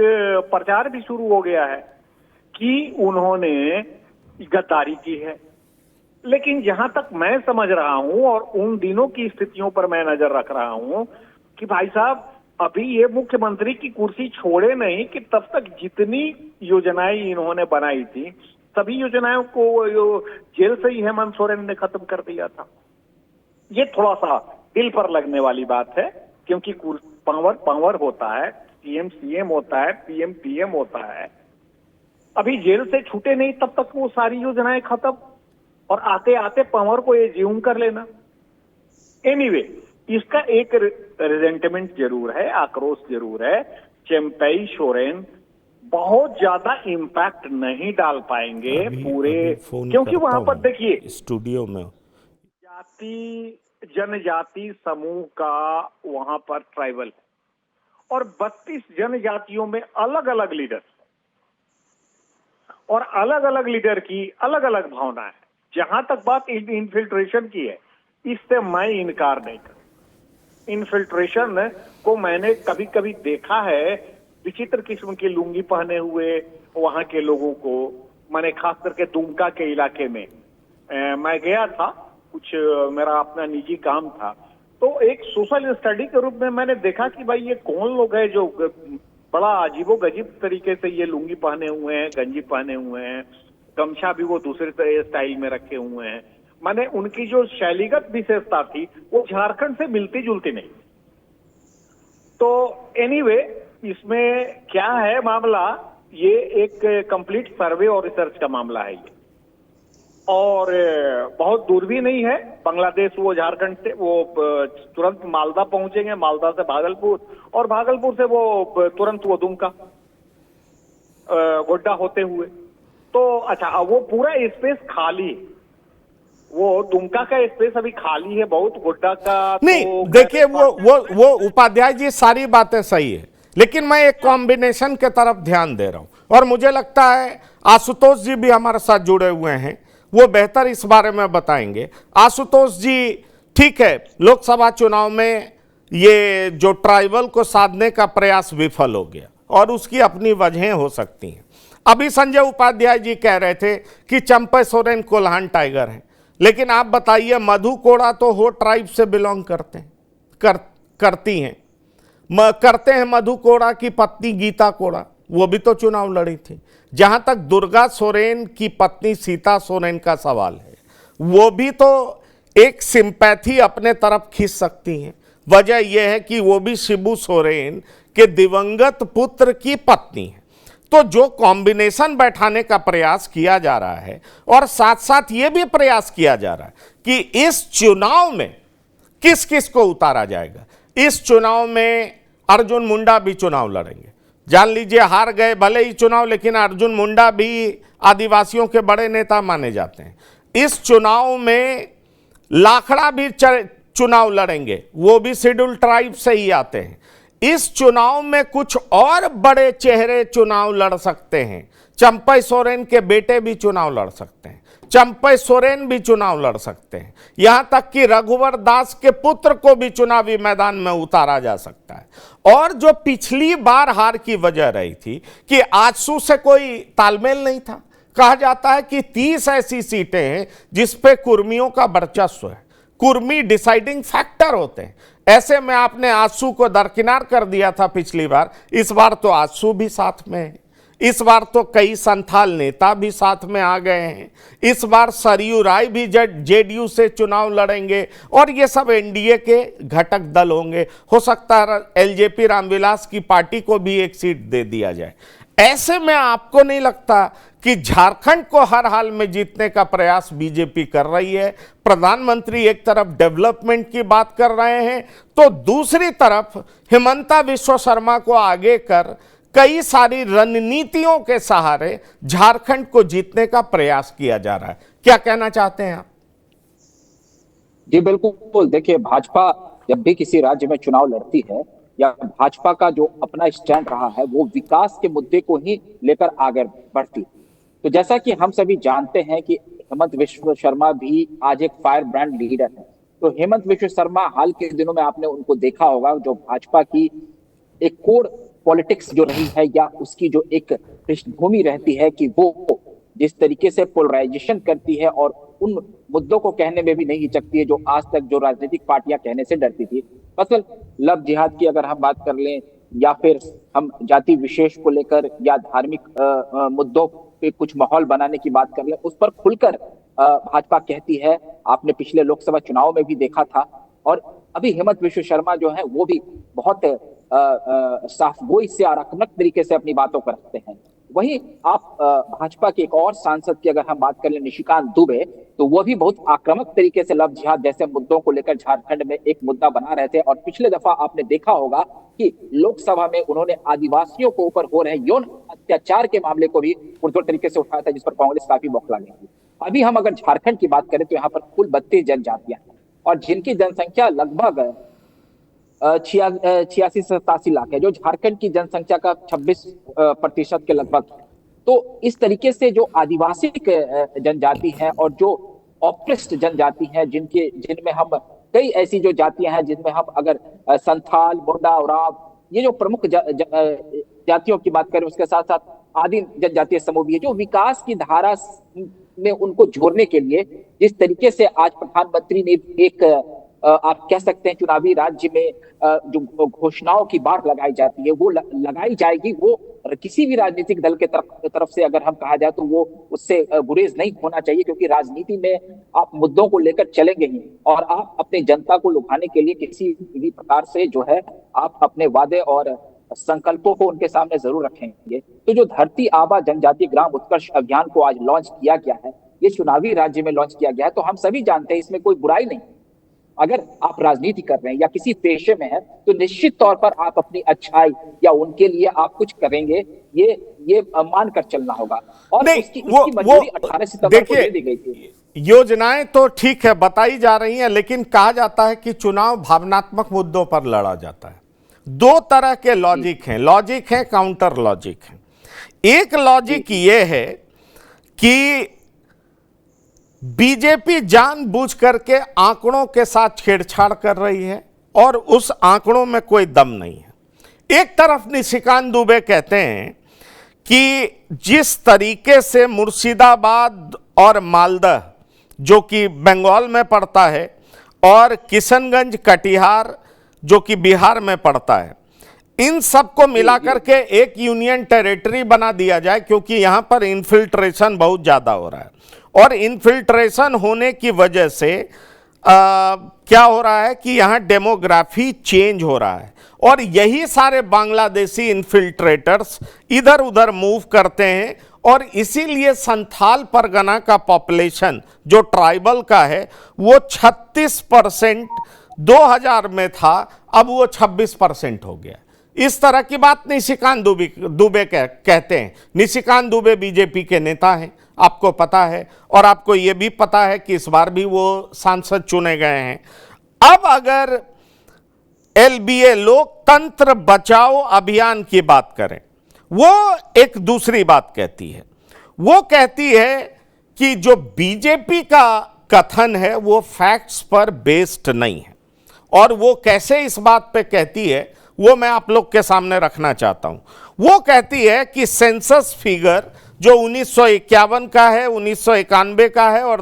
प्रचार भी शुरू हो गया है कि उन्होंने गद्दारी की है। लेकिन जहां तक मैं समझ रहा हूं और उन दिनों की स्थितियों पर मैं नजर रख रहा हूं कि भाई साहब अभी ये मुख्यमंत्री की कुर्सी छोड़े नहीं कि तब तक जितनी योजनाएं इन्होंने बनाई थी सभी योजनाओं को जेल से ही हेमंत सोरेन ने खत्म कर दिया था। ये थोड़ा सा दिल पर लगने वाली बात है, क्योंकि पावर होता है, सीएम सीएम होता है, पीएम पीएम होता है। अभी जेल से छूटे नहीं तब तक वो सारी योजनाएं खत्म, और आते आते पावर को ये ज्यूम कर लेना। एनीवे, इसका एक रिजेंटमेंट जरूर है, आक्रोश जरूर है। चेम्पई सोरेन बहुत ज्यादा इंपैक्ट नहीं डाल पाएंगे पूरे, क्योंकि वहां पर देखिए स्टूडियो में जनजाति समूह का वहां पर ट्राइबल है, और 32 जनजातियों में अलग अलग लीडर, और अलग अलग लीडर की अलग अलग भावना है। जहां तक बात इन्फिल्ट्रेशन की है, इससे मैं इनकार नहीं कर। इन्फिल्ट्रेशन को मैंने कभी कभी देखा है, विचित्र किस्म की लुंगी पहने हुए वहां के लोगों को। मैंने खास करके दुमका के इलाके में मैं गया था, कुछ मेरा अपना निजी काम था, तो एक सोशल स्टडी के रूप में मैंने देखा कि भाई ये कौन लोग हैं जो बड़ा अजीबो गजीब तरीके से ये लुंगी पहने हुए हैं, गंजी पहने हुए हैं, गमछा भी वो दूसरे स्टाइल में रखे हुए हैं। माने उनकी जो शैलीगत विशेषता थी वो झारखंड से मिलती जुलती नहीं। तो एनीवे, इसमें क्या है मामला, ये एक कंप्लीट सर्वे और रिसर्च का मामला है ये, और बहुत दूर भी नहीं है। बांग्लादेश वो झारखंड से वो तुरंत मालदा पहुंचेंगे, मालदा से भागलपुर, और भागलपुर से वो तुरंत वो दुमका गोड्डा होते हुए। तो अच्छा, अब वो पूरा स्पेस खाली है, वो दुमका का स्पेस अभी खाली है बहुत, गोड्डा का नहीं। तो देखिए वो उपाध्याय जी सारी बातें सही है, लेकिन मैं एक कॉम्बिनेशन के तरफ ध्यान दे रहा हूं, और मुझे लगता है आशुतोष जी भी हमारे साथ जुड़े हुए हैं, वो बेहतर इस बारे में बताएंगे। आशुतोष जी, ठीक है, लोकसभा चुनाव में ये जो ट्राइबल को साधने का प्रयास विफल हो गया, और उसकी अपनी वजहें हो सकती हैं। अभी संजय उपाध्याय जी कह रहे थे कि चंपई सोरेन कोल्हान टाइगर हैं, लेकिन आप बताइए, मधु कोड़ा तो हो ट्राइब से बिलोंग करते हैं, करती हैं, करते हैं। मधु कोड़ा की पत्नी गीता कोड़ा, वो भी तो चुनाव लड़ी थी। जहां तक दुर्गा सोरेन की पत्नी सीता सोरेन का सवाल है, वो भी तो एक सिंपैथी अपने तरफ खींच सकती हैं। वजह यह है कि वो भी शिबू सोरेन के दिवंगत पुत्र की पत्नी है। तो जो कॉम्बिनेशन बैठाने का प्रयास किया जा रहा है, और साथ साथ ये भी प्रयास किया जा रहा है कि इस चुनाव में किस किस को उतारा जाएगा। इस चुनाव में अर्जुन मुंडा भी चुनाव लड़ेंगे, जान लीजिए हार गए भले ही चुनाव, लेकिन अर्जुन मुंडा भी आदिवासियों के बड़े नेता माने जाते हैं। इस चुनाव में लाखड़ा भी चुनाव लड़ेंगे, वो भी शेड्यूल ट्राइब से ही आते हैं। इस चुनाव में कुछ और बड़े चेहरे चुनाव लड़ सकते हैं। चंपई सोरेन के बेटे भी चुनाव लड़ सकते हैं, चंपई सोरेन भी चुनाव लड़ सकते हैं, यहां तक कि रघुवर दास के पुत्र को भी चुनावी मैदान में उतारा जा सकता है। और जो पिछली बार हार की वजह रही थी कि आजसू से कोई तालमेल नहीं था। कहा जाता है कि 30 ऐसी सीटें हैं जिस पे कुर्मियों का वर्चस्व है। कुर्मी डिसाइडिंग फैक्टर होते हैं। ऐसे में आपने आजसू को दरकिनार कर दिया था पिछली बार, इस बार तो आजसू भी साथ में है, इस बार तो कई संथाल नेता भी साथ में आ गए हैं, इस बार सरयू राय भी जेडीयू से चुनाव लड़ेंगे और ये सब एनडीए के घटक दल होंगे। हो सकता है एलजेपी रामविलास की पार्टी को भी एक सीट दे दिया जाए। ऐसे में आपको नहीं लगता कि झारखंड को हर हाल में जीतने का प्रयास बीजेपी कर रही है? प्रधानमंत्री एक तरफ डेवलपमेंट की बात कर रहे हैं तो दूसरी तरफ हिमंता विश्व शर्मा को आगे कर कई सारी रणनीतियों के सहारे झारखंड को जीतने का प्रयास किया जा रहा है। क्या कहना चाहते हैं आप? जी बिल्कुल, देखिए भाजपा जब भी किसी राज्य में चुनाव लड़ती है या भाजपा का जो अपना स्टैंड रहा है वो विकास के मुद्दे को ही लेकर आगे बढ़ती। तो जैसा कि हम सभी जानते हैं कि हेमंत विश्व शर्मा भी आज एक फायर ब्रांड लीडर है। तो हेमंत विश्व शर्मा हाल के दिनों में आपने उनको देखा होगा, जो भाजपा की एक कोर पॉलिटिक्स जो रही है या उसकी जो एक पृष्ठभूमि रहती है कि वो जिस तरीके से पोलराइजेशन करती है और उन मुद्दों को कहने में भी नहीं हिचकती है जो आज तक जो राजनीतिक पार्टियां कहने से डरती थी। मतलब लव जिहाद की अगर हम बात कर लें या फिर हम जाति विशेष को लेकर या धार्मिक मुद्दों पे कुछ माहौल बनाने की बात कर लें, उस पर खुलकर भाजपा कहती है। आपने पिछले लोकसभा चुनाव में भी देखा था और अभी हेमंत विश्व शर्मा जो है वो भी बहुत साफगोई से आक्रामक तरीके से अपनी बातों को रखते हैं। वहीं आप भाजपा के एक और सांसद की अगर हम बात कर लें, निशिकांत दुबे, तो वो भी बहुत आक्रामक तरीके से लव जिहाद जैसे मुद्दों को लेकर झारखंड में एक मुद्दा बना रहे थे। और पिछले दफा आपने देखा होगा कि लोकसभा में उन्होंने आदिवासियों के ऊपर हो रहे यौन अत्याचार के मामले को भी पुरजोर तरीके से उठाया था, जिस पर कांग्रेस काफी बौखला गई थी। अभी हम अगर झारखंड की बात करें तो यहाँ पर कुल 32 जनजातियां हैं और जिनकी जनसंख्या लगभग 86 से 87 लाख है, जो झारखंड की जनसंख्या का 26% के लगभग है। तो इस तरीके से जो आदिवासी जनजाति है और जो ऑप्रेस्ड जनजाति है, जिनमें हम कई ऐसी जो जातियां हैं जिनमें हम अगर संथाल, मुंडा, उरांव, ये जो प्रमुख जातियों की बात करें, उसके साथ साथ आदिम जनजातीय समूह भी है, जो विकास की धारा में उनको जोड़ने के लिए जिस तरीके से आज प्रधानमंत्री ने एक आप कह सकते हैं चुनावी राज्य में जो घोषणाओं की बाढ़ लगाई जाती है वो लगाई जाएगी। वो किसी भी राजनीतिक दल के तरफ से अगर हम कहा जाए तो वो उससे गुरेज नहीं होना चाहिए, क्योंकि राजनीति में आप मुद्दों को लेकर चलेंगे ही और आप अपने जनता को लुभाने के लिए किसी भी प्रकार से जो है आप अपने वादे और संकल्पों को उनके सामने जरूर रखेंगे। तो जो धरती आबा जनजातीय ग्राम उत्कर्ष अभियान को आज लॉन्च किया गया है, ये चुनावी राज्य में लॉन्च किया गया है, तो हम सभी जानते हैं इसमें कोई बुराई नहीं। अगर आप राजनीति कर रहे हैं या किसी पेशे में है तो निश्चित तौर पर आप अपनी अच्छाई या उनके लिए आप कुछ करेंगे, ये मान कर चलना होगा। और उसकी मंजूरी 18 सितंबर को दे दी गई थी। योजनाएं तो ठीक है बताई जा रही हैं, लेकिन कहा जाता है कि चुनाव भावनात्मक मुद्दों पर लड़ा जाता है। दो तरह के लॉजिक हैं, लॉजिक है, काउंटर लॉजिक है। एक लॉजिक ये है कि बीजेपी जानबूझ करके आंकड़ों के साथ छेड़छाड़ कर रही है और उस आंकड़ों में कोई दम नहीं है। एक तरफ निशिकांत दुबे कहते हैं कि जिस तरीके से मुर्शिदाबाद और मालदा, जो कि बंगाल में पड़ता है, और किशनगंज, कटिहार, जो कि बिहार में पड़ता है, इन सबको मिलाकर के एक यूनियन टेरिटरी बना दिया जाए, क्योंकि यहां पर इन्फिल्ट्रेशन बहुत ज्यादा हो रहा है। और इन्फिल्ट्रेशन होने की वजह से क्या हो रहा है कि यहाँ डेमोग्राफी चेंज हो रहा है और यही सारे बांग्लादेशी इन्फिल्ट्रेटर्स इधर उधर मूव करते हैं और इसीलिए संथाल परगना का पॉपुलेशन जो ट्राइबल का है वो 36% 2000 में था, अब वो 26% हो गया। इस तरह की बात निशिकांत दुबे कहते हैं। निशिकांत दुबे बीजेपी के नेता हैं, आपको पता है, और आपको ये भी पता है कि इस बार भी वो सांसद चुने गए हैं। अब अगर एलबीए लोकतंत्र बचाओ अभियान की बात करें, वो एक दूसरी बात कहती है। वो कहती है कि जो बीजेपी का कथन है वो फैक्ट्स पर बेस्ड नहीं है, और वो कैसे इस बात पे कहती है वो मैं आप लोग के सामने रखना चाहता हूं। वो कहती है कि सेंसस फिगर जो 1951 का है, 1991 का है और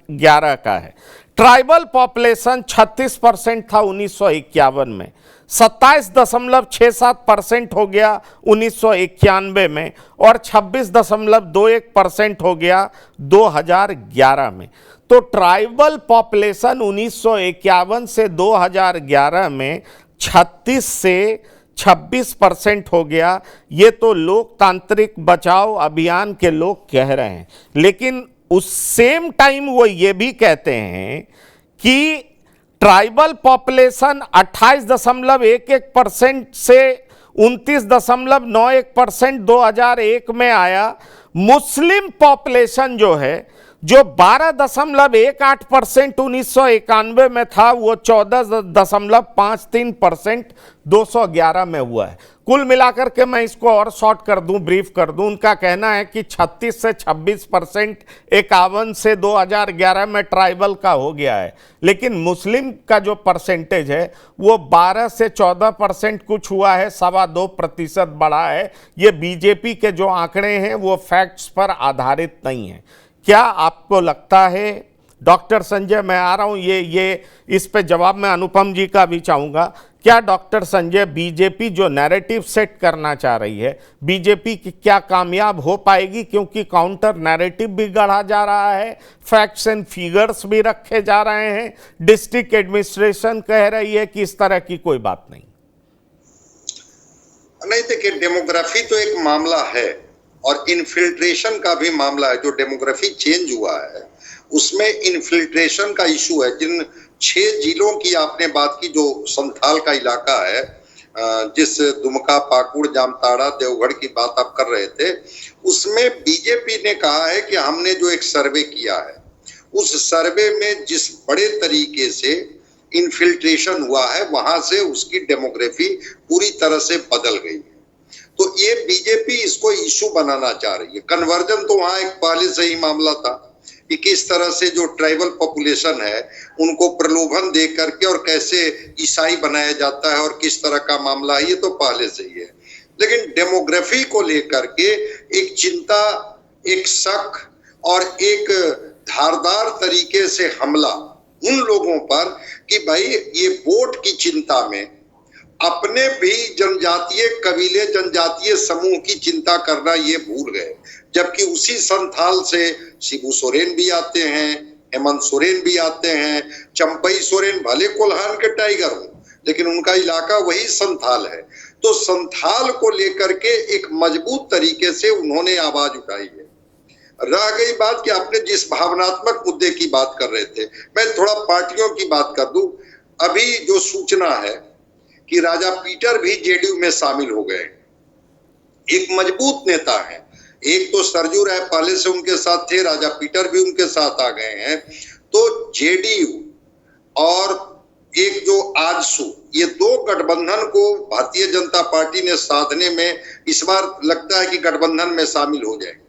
2011 का है। ट्राइबल पॉपुलेशन 36% था 1951 में, 27.67% हो गया 1991 में और 26.21% हो गया 2011 में। तो ट्राइबल पॉपुलेशन 1951 से 2011 में 36 से 26% हो गया। ये तो लोकतांत्रिक बचाव अभियान के लोग कह रहे हैं, लेकिन उस सेम टाइम वो ये भी कहते हैं कि ट्राइबल पॉपुलेशन 28.11% से 29.91% 2001 में आया। मुस्लिम पॉपुलेशन जो है, जो 12.18% 1991 में था, वो 14.53% 2011 में हुआ है। कुल मिलाकर के मैं इसको और शॉर्ट कर दूं, ब्रीफ कर दूं, उनका कहना है कि 36 से 26% 51 से 2011 में ट्राइबल का हो गया है, लेकिन मुस्लिम का जो परसेंटेज है वो 12 से 14% कुछ हुआ है, 2.25% बढ़ा है। ये बीजेपी के जो आंकड़े हैं वो फैक्ट्स पर आधारित नहीं है। क्या आपको लगता है, डॉक्टर संजय, मैं आ रहा हूं, ये इस पे जवाब मैं अनुपम जी का भी चाहूंगा, क्या डॉक्टर संजय बीजेपी जो नैरेटिव सेट करना चाह रही है, बीजेपी की क्या कामयाब हो पाएगी? क्योंकि काउंटर नैरेटिव भी गढ़ा जा रहा है, फैक्ट्स एंड फिगर्स भी रखे जा रहे हैं, डिस्ट्रिक्ट एडमिनिस्ट्रेशन कह रही है कि इस तरह की कोई बात नहीं। देखिए, डेमोग्राफी तो एक मामला है और इन्फिल्ट्रेशन का भी मामला है। जो डेमोग्राफी चेंज हुआ है उसमें इन्फिल्ट्रेशन का इशू है। जिन 6 जिलों की आपने बात की, जो संथाल का इलाका है, जिस दुमका, पाकुड़, जामताड़ा, देवगढ़ की बात आप कर रहे थे, उसमें बीजेपी ने कहा है कि हमने जो एक सर्वे किया है, उस सर्वे में जिस बड़े तरीके से इन्फिल्ट्रेशन हुआ है, वहां से उसकी डेमोग्राफी पूरी तरह से बदल गई है। तो ये बीजेपी इसको इशू बनाना चाह रही है। कन्वर्जन तो वहां एक पहले से ही मामला था कि किस तरह से जो ट्राइबल पॉपुलेशन है उनको प्रलोभन दे करके और कैसे ईसाई बनाया जाता है और किस तरह का मामला है, ये तो पहले से ही है। लेकिन डेमोग्राफी को लेकर के एक चिंता, एक शक और एक धारदार तरीके से हमला उन लोगों पर कि भाई ये वोट की चिंता में अपने भी जनजातीय कबीले, जनजातीय समूह की चिंता करना ये भूल गए। जबकि उसी संथाल से शिबू सोरेन भी आते हैं, हेमंत सोरेन भी आते हैं, चंपई सोरेन भले कोल्हान के टाइगर हो, लेकिन उनका इलाका वही संथाल है। तो संथाल को लेकर के एक मजबूत तरीके से उन्होंने आवाज उठाई है। रह गई बात कि आपने जिस भावनात्मक मुद्दे की बात कर रहे थे, मैं थोड़ा पार्टियों की बात कर दूं। अभी जो सूचना है कि राजा पीटर भी जेडीयू में शामिल हो गए, एक मजबूत नेता है। एक तो सरजू राय पहले से उनके साथ थे, राजा पीटर भी उनके साथ आ गए हैं। तो जेडीयू और एक जो आजसू, ये 2 गठबंधन को भारतीय जनता पार्टी ने साधने में इस बार लगता है कि गठबंधन में शामिल हो जाएंगे।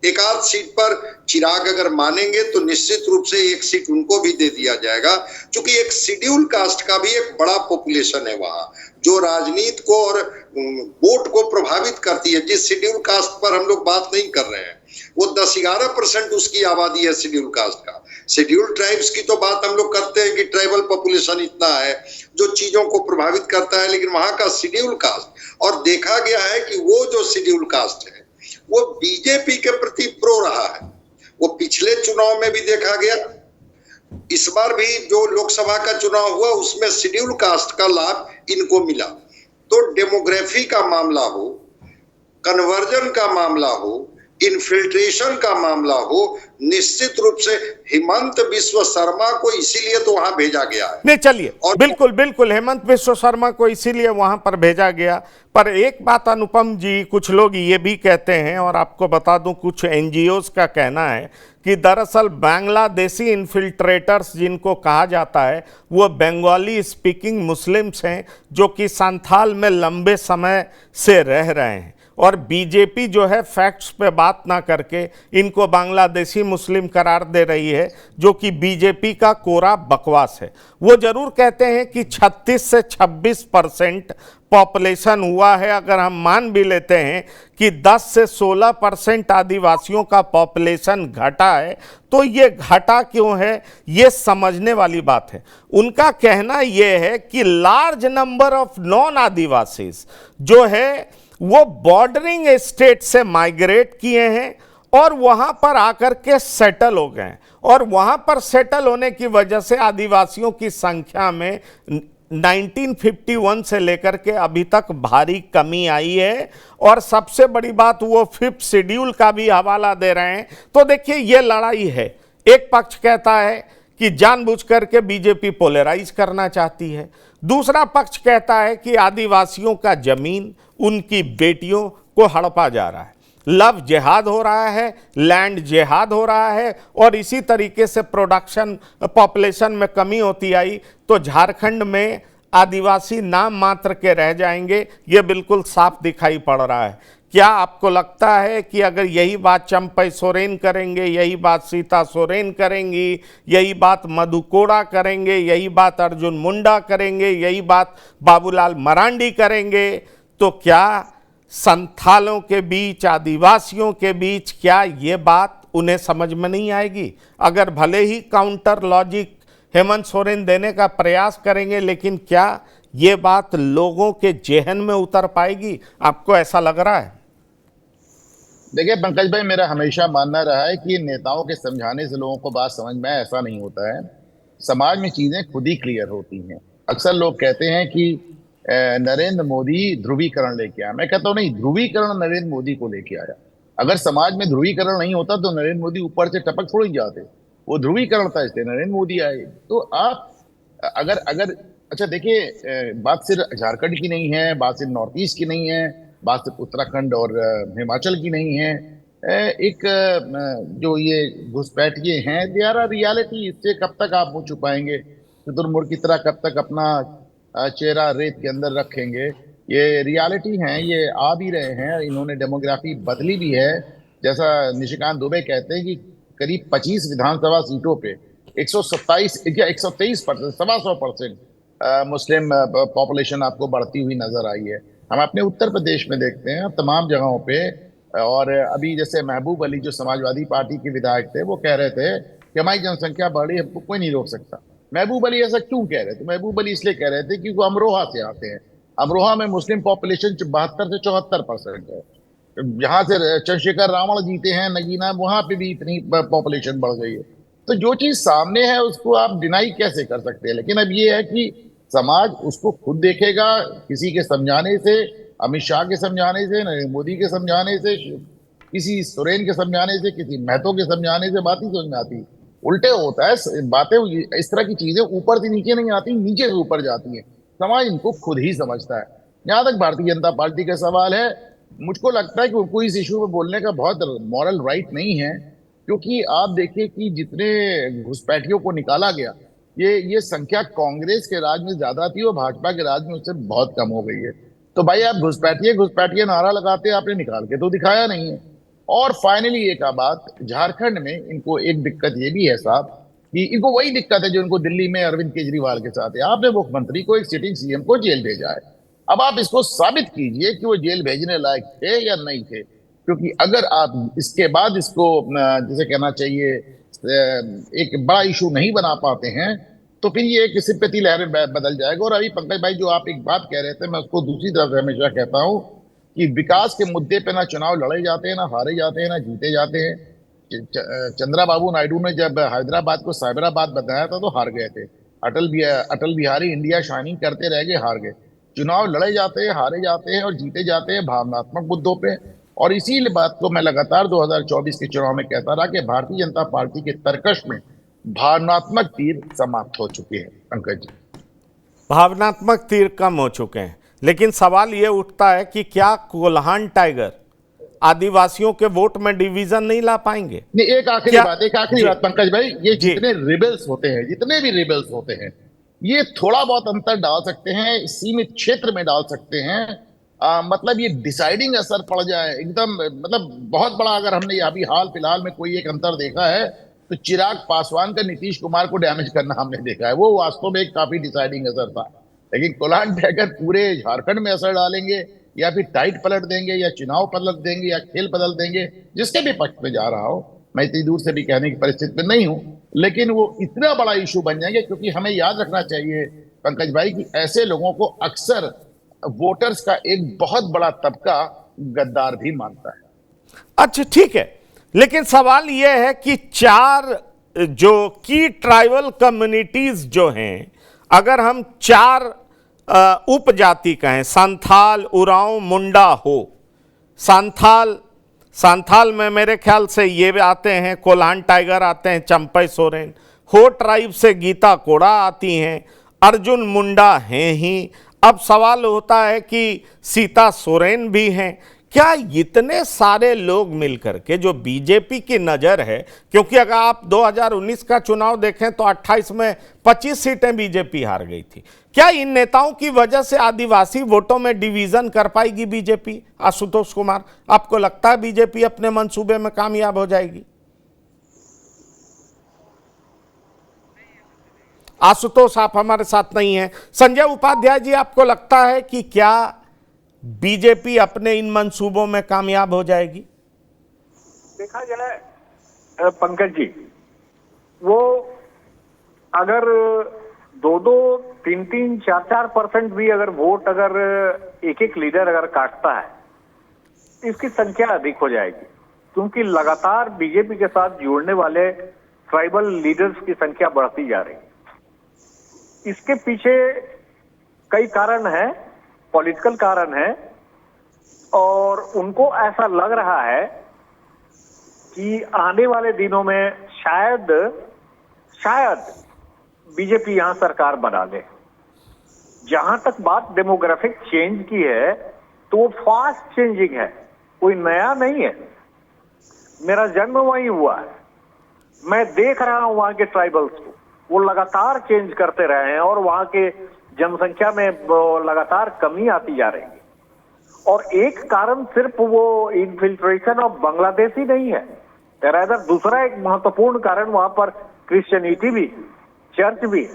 एक आध सीट पर चिराग अगर मानेंगे तो निश्चित रूप से एक सीट उनको भी दे दिया जाएगा, क्योंकि एक शेड्यूल कास्ट का भी एक बड़ा पॉपुलेशन है वहां, जो राजनीति को और वोट को प्रभावित करती है। जिस शेड्यूल कास्ट पर हम लोग बात नहीं कर रहे हैं, वो 10-11% उसकी आबादी है शेड्यूल कास्ट का। शेड्यूल ट्राइब्स की तो बात हम लोग करते हैं कि ट्राइबल पॉपुलेशन इतना है जो चीजों को प्रभावित करता है, लेकिन वहां का शेड्यूल कास्ट, और देखा गया है कि वो जो शेड्यूल कास्ट है वो बीजेपी के प्रति प्रो रहा है। वो पिछले चुनाव में भी देखा गया, इस बार भी जो लोकसभा का चुनाव हुआ उसमें शेड्यूल कास्ट का लाभ इनको मिला। तो डेमोग्राफी का मामला हो, कन्वर्जन का मामला हो, इन्फिल्ट्रेशन का मामला हो, निश्चित रूप से हेमंत बिश्व शर्मा को इसीलिए तो वहां भेजा गया है। नहीं, चलिए, और बिल्कुल बिल्कुल हेमंत बिश्व शर्मा को इसीलिए वहां पर भेजा गया। पर एक बात अनुपम जी, कुछ लोग ये भी कहते हैं, और आपको बता दूं कुछ एनजीओज का कहना है कि दरअसल बांग्लादेशी इन्फिल्ट्रेटर्स जिनको कहा जाता है वो बंगाली स्पीकिंग मुस्लिम्स हैं जो कि संथाल में लंबे समय से रह रहे हैं। और बीजेपी जो है फैक्ट्स पे बात ना करके इनको बांग्लादेशी मुस्लिम करार दे रही है, जो कि बीजेपी का कोरा बकवास है। वो जरूर कहते हैं कि 36 से 26% पॉपुलेशन हुआ है। अगर हम मान भी लेते हैं कि 10 से 16% आदिवासियों का पॉपुलेशन घटा है, तो ये घटा क्यों है, ये समझने वाली बात है। उनका कहना ये है कि large number of non Adivasis जो है वो बॉर्डरिंग स्टेट से माइग्रेट किए हैं और वहां पर आकर के सेटल हो गए, और वहां पर सेटल होने की वजह से आदिवासियों की संख्या में 1951 से लेकर के अभी तक भारी कमी आई है। और सबसे बड़ी बात, वो 5th शेड्यूल का भी हवाला दे रहे हैं। तो देखिए, ये लड़ाई है। एक पक्ष कहता है कि जानबूझकर के बीजेपी पोलराइज करना चाहती है, दूसरा पक्ष कहता है कि आदिवासियों का जमीन उनकी बेटियों को हड़पा जा रहा है। लव जिहाद हो रहा है, लैंड जिहाद हो रहा है, और इसी तरीके से प्रोडक्शन पॉपुलेशन में कमी होती आई तो झारखंड में आदिवासी नाम मात्र के रह जाएंगे। ये बिल्कुल साफ दिखाई पड़ रहा है। क्या आपको लगता है कि अगर यही बात चंपई सोरेन करेंगे, यही बात सीता सोरेन करेंगी, यही बात मधु कोड़ा करेंगे, यही बात अर्जुन मुंडा करेंगे, यही बात बाबूलाल मरांडी करेंगे, तो क्या संथालों के बीच, आदिवासियों के बीच, क्या ये बात उन्हें समझ में नहीं आएगी? अगर भले ही काउंटर लॉजिक हेमंत सोरेन देने का प्रयास करेंगे, लेकिन क्या ये बात लोगों के जेहन में उतर पाएगी? आपको ऐसा लग रहा है? देखिए पंकज भाई, मेरा हमेशा मानना रहा है कि नेताओं के समझाने से लोगों को बात समझ में ऐसा नहीं होता है। समाज में चीजें खुद ही क्लियर होती हैं। अक्सर लोग कहते हैं कि नरेंद्र मोदी ध्रुवीकरण लेके आया। मैं कहता हूँ नहीं, ध्रुवीकरण नरेंद्र मोदी को लेके आया। अगर समाज में ध्रुवीकरण नहीं होता तो नरेंद्र मोदी ऊपर से टपक थोड़ी जाते। वो ध्रुवीकरण था, इसलिए नरेंद्र मोदी आए। तो आप अगर अगर अच्छा देखिए, बात सिर्फ झारखंड की नहीं है, बात सिर्फ नॉर्थ ईस्ट की नहीं है, बात सिर्फ उत्तराखंड और हिमाचल की नहीं है। एक जो ये घुसपैठिए हैं, दे आर रियलिटी। इससे कब तक आप मुंह छुपाएंगे? शुतुरमुर्ग की तरह कब तक अपना चेहरा रेत के अंदर रखेंगे? ये रियलिटी हैं, ये आ भी रहे हैं। इन्होंने डेमोग्राफी बदली भी है। जैसा निशिकांत दुबे कहते हैं कि करीब 25 विधानसभा सीटों पे 127 या 123%, 125% मुस्लिम पॉपुलेशन आपको बढ़ती हुई नजर आई है। हम अपने उत्तर प्रदेश में देखते हैं तमाम जगहों पे। और अभी जैसे महबूब अली जो समाजवादी पार्टी के विधायक थे, वो कह रहे थे कि हमारी जनसंख्या बढ़ी, हमको कोई नहीं रोक सकता। महबूब अली ऐसा क्यों कह रहे थे? महबूब अली इसलिए कह रहे थे कि वो अमरोहा से आते हैं। अमरोहा में मुस्लिम पॉपुलेशन 72 से 74% है। जहां से चंद्रशेखर रावण जीते हैं नगीना, वहां पे भी इतनी पॉपुलेशन बढ़ गई है। तो जो चीज सामने है उसको आप डिनाई कैसे कर सकते हैं? लेकिन अब ये है कि समाज उसको खुद देखेगा। किसी के समझाने से, अमित शाह के समझाने से, नरेंद्र मोदी के समझाने से, किसी सोरेन के समझाने से, किसी महतो के समझाने से बात ही समझ में आती। उल्टे होता है बातें। इस तरह की चीजें ऊपर से नीचे नहीं आती, नीचे से ऊपर जाती है। समाज इनको खुद ही समझता है। जहां तक भारतीय जनता पार्टी का सवाल है, मुझको लगता है कि उनको इस इशू में बोलने का बहुत मॉरल राइट नहीं है, क्योंकि आप देखिए कि जितने घुसपैठियों को निकाला गया, ये संख्या कांग्रेस के राज में ज्यादा थी और भाजपा के राज में उससे बहुत कम हो गई है। तो भाई आप घुसपैठिए नारा लगाते, आपने निकाल के तो दिखाया नहीं है। और फाइनली एक बात, झारखंड में इनको एक दिक्कत ये भी है साहब कि इनको वही दिक्कत है जो इनको दिल्ली में अरविंद केजरीवाल के साथ है। आपने मुख्यमंत्री को, एक सिटिंग सीएम को जेल भेजा है। अब आप इसको साबित कीजिए कि वो जेल भेजने लायक थे या नहीं थे। क्योंकि अगर आप इसके बाद इसको जैसे कहना चाहिए एक बड़ा इशू नहीं बना पाते हैं, तो फिर ये एक सिंपैथी लहर में बदल जाएगा। और अभी पंकज भाई जो आप एक बात कह रहे थे, मैं उसको दूसरी तरफ से हमेशा कहता हूं कि विकास के मुद्दे पे ना चुनाव लड़े जाते हैं, ना हारे जाते हैं, ना जीते जाते हैं। चंद्रबाबू नायडू ने जब हैदराबाद को साइबराबाद बताया था तो हार गए थे। अटल बिहारी इंडिया शाइनिंग करते रह गए, हार गए। चुनाव लड़े जाते हैं, हारे जाते हैं और जीते जाते हैं भावनात्मक मुद्दों पे। और इसी बात को मैं लगातार 2024 के चुनाव में कहता रहा कि भारतीय जनता पार्टी के तर्कश में भावनात्मक तीर समाप्त हो चुके हैं। पंकज जी, भावनात्मक तीर कम हो चुके हैं, लेकिन सवाल ये उठता है कि क्या कोल्हान टाइगर आदिवासियों के वोट में डिवीजन नहीं ला पाएंगे? नहीं, एक आखिरी बात पंकज भाई, ये जितने रिबेल्स होते हैं, जितने भी रिबेल्स होते हैं, ये थोड़ा बहुत अंतर डाल सकते हैं, सीमित क्षेत्र में डाल सकते हैं। मतलब ये डिसाइडिंग असर पड़ जाए एकदम, मतलब बहुत बड़ा। अगर हमने अभी हाल फिलहाल में कोई एक अंतर देखा है तो चिराग पासवान का नीतीश कुमार को डैमेज करना हमने देखा है। वो वास्तव में एक काफी डिसाइडिंग असर था। लेकिन कोल्हान टैगर पूरे झारखंड में असर डालेंगे या फिर टाइट पलट देंगे या चुनाव पलट देंगे या खेल बदल देंगे, जिसके भी पक्ष में जा रहा हो, मैं इतनी दूर से भी कहने की परिस्थिति में नहीं हूं, लेकिन वो इतना बड़ा इशू बन जाएंगे। क्योंकि हमें याद रखना चाहिए पंकज भाई कि ऐसे लोगों को अक्सर वोटर्स का एक बहुत बड़ा तबका गद्दार भी मानता है। अच्छा ठीक है, लेकिन सवाल यह है कि चार जो की ट्राइबल कम्युनिटीज जो हैं, अगर हम चार उपजाति कहें, संथाल, उरांव, मुंडा हो, संथाल में मेरे ख्याल से ये आते हैं, कोल्हान टाइगर आते हैं, चंपई सोरेन हो, ट्राइब से गीता कोड़ा आती हैं, अर्जुन मुंडा हैं ही। अब सवाल होता है कि सीता सोरेन भी हैं। क्या इतने सारे लोग मिलकर के जो बीजेपी की नज़र है, क्योंकि अगर आप 2019 का चुनाव देखें तो 28 में 25 सीटें बीजेपी हार गई थी, क्या इन नेताओं की वजह से आदिवासी वोटों में डिवीजन कर पाएगी बीजेपी? आशुतोष कुमार, आपको लगता है बीजेपी अपने मंसूबे में कामयाब हो जाएगी? आशुतोष, आप हमारे साथ नहीं हैं। संजय उपाध्याय जी, आपको लगता है कि क्या बीजेपी अपने इन मंसूबों में कामयाब हो जाएगी? देखा जाए पंकज जी, वो अगर 2-2, 3-3, 4-4% भी अगर वोट अगर एक लीडर अगर काटता है, इसकी संख्या अधिक हो जाएगी। क्योंकि लगातार बीजेपी के साथ जुड़ने वाले ट्राइबल लीडर्स की संख्या बढ़ती जा रही है। इसके पीछे कई कारण हैं, पॉलिटिकल कारण है, और उनको ऐसा लग रहा है कि आने वाले दिनों में शायद बीजेपी यहां सरकार बना ले। जहां तक बात डेमोग्राफिक चेंज की है तो वो फास्ट चेंजिंग है, कोई नया नहीं है। मेरा जन्म वहीं हुआ है, मैं देख रहा हूं वहां के ट्राइबल्स को, वो लगातार चेंज करते रहे हैं और वहां के जनसंख्या में लगातार कमी आती जा रही है। और एक कारण सिर्फ वो इन्फिल्ट्रेशन ऑफ बांग्लादेशी नहीं है, रादर दूसरा एक महत्वपूर्ण कारण वहां पर क्रिश्चियनिटी भी, चर्च भी।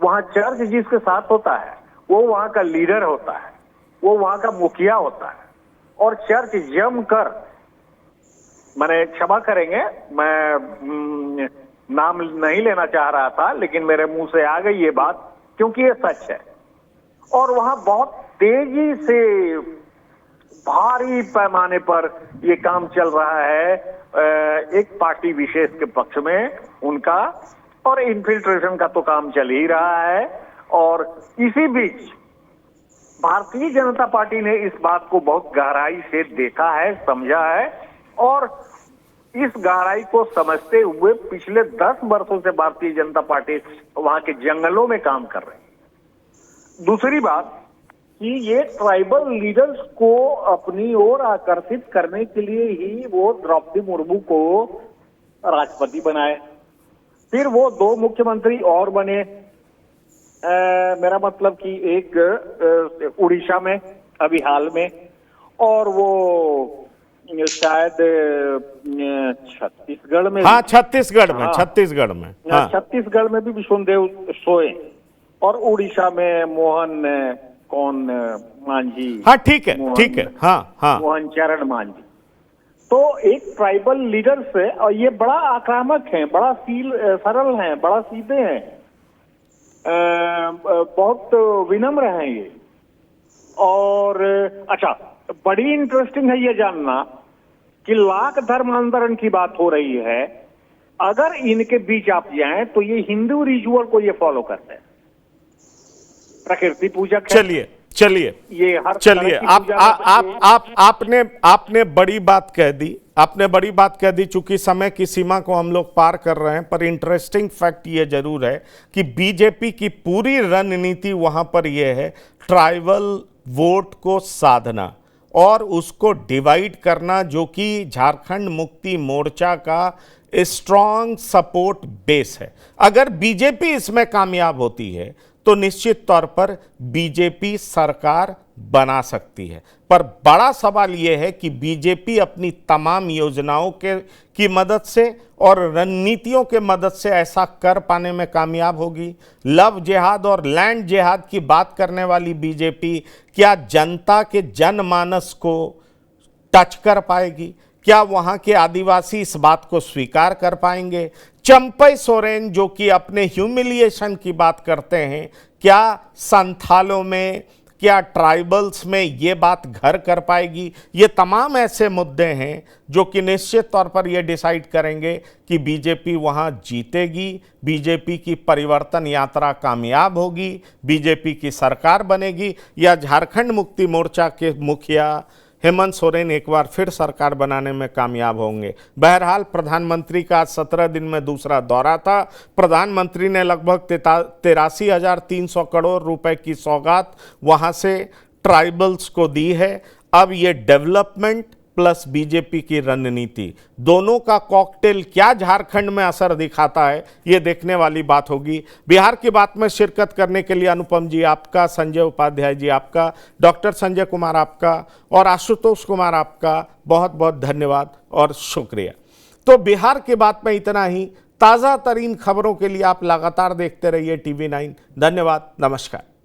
वहां चर्च जिसके साथ होता है वो वहां का लीडर होता है, वो वहां का मुखिया होता है। और चर्च जमकर, मैंने क्षमा करेंगे, मैं नाम नहीं लेना चाह रहा था लेकिन मेरे मुंह से आ गई ये बात, क्योंकि ये सच है। और वहां बहुत तेजी से भारी पैमाने पर ये काम चल रहा है एक पार्टी विशेष के पक्ष में उनका, और इन्फिल्ट्रेशन का तो काम चल ही रहा है। और इसी बीच भारतीय जनता पार्टी ने इस बात को बहुत गहराई से देखा है, समझा है, और इस गहराई को समझते हुए पिछले 10 वर्षों से भारतीय जनता पार्टी वहां के जंगलों में काम कर रही है। दूसरी बात कि ये ट्राइबल लीडर्स को अपनी ओर आकर्षित करने के लिए ही वो द्रौपदी मुर्मू को राष्ट्रपति बनाए, फिर वो 2 मुख्यमंत्री और बने। मेरा मतलब कि एक उड़ीसा में अभी हाल में, और वो शायद छत्तीसगढ़ में, हाँ छत्तीसगढ़ में, हाँ छत्तीसगढ़ में भी विष्णुदेव सोए, और उड़ीसा में मोहन मांझी, हाँ ठीक है, हाँ मोहन चरण मांझी। तो एक ट्राइबल लीडर से, और ये बड़ा आक्रामक हैं, बड़ा सरल हैं, बड़ा सीधे हैं, बहुत विनम्र हैं ये। और अच्छा, बड़ी इंटरेस्टिंग है ये जानना कि लाख धर्मांतरण की बात हो रही है, अगर इनके बीच आप जाएं तो ये हिंदू रिचुअल को ये फॉलो करते हैं, प्रकृति पूजक है। चलिए आपने बड़ी बात कह दी, चूंकि समय की सीमा को हम लोग पार कर रहे हैं। पर इंटरेस्टिंग फैक्ट ये जरूर है कि बीजेपी की पूरी रणनीति वहां पर यह है ट्राइबल वोट को साधना और उसको डिवाइड करना, जो कि झारखंड मुक्ति मोर्चा का स्ट्रॉन्ग सपोर्ट बेस है। अगर बीजेपी इसमें कामयाब होती है तो निश्चित तौर पर बीजेपी सरकार बना सकती है। पर बड़ा सवाल यह है कि बीजेपी अपनी तमाम योजनाओं की मदद से और रणनीतियों के मदद से ऐसा कर पाने में कामयाब होगी। लव जिहाद और लैंड जिहाद की बात करने वाली बीजेपी क्या जनता के जनमानस को टच कर पाएगी? क्या वहां के आदिवासी इस बात को स्वीकार कर पाएंगे? चंपई सोरेन जो कि अपने ह्यूमिलिएशन की बात करते हैं, क्या संथालों में, क्या ट्राइबल्स में ये बात घर कर पाएगी? ये तमाम ऐसे मुद्दे हैं जो कि निश्चित तौर पर ये डिसाइड करेंगे कि बीजेपी वहाँ जीतेगी, बीजेपी की परिवर्तन यात्रा कामयाब होगी, बीजेपी की सरकार बनेगी, या झारखंड मुक्ति मोर्चा के मुखिया हेमंत सोरेन एक बार फिर सरकार बनाने में कामयाब होंगे। बहरहाल प्रधानमंत्री का 17 दिन में दूसरा दौरा था। प्रधानमंत्री ने लगभग 83,300 करोड़ रुपए की सौगात वहां से ट्राइबल्स को दी है। अब ये डेवलपमेंट प्लस बीजेपी की रणनीति, दोनों का कॉकटेल क्या झारखंड में असर दिखाता है, ये देखने वाली बात होगी। बिहार की बात में शिरकत करने के लिए अनुपम जी आपका, संजय उपाध्याय जी आपका, डॉक्टर संजय कुमार आपका और आशुतोष कुमार आपका बहुत बहुत धन्यवाद और शुक्रिया। तो बिहार की बात में इतना ही। ताज़ा तरीन खबरों के लिए आप लगातार देखते रहिए TV9। धन्यवाद, नमस्कार।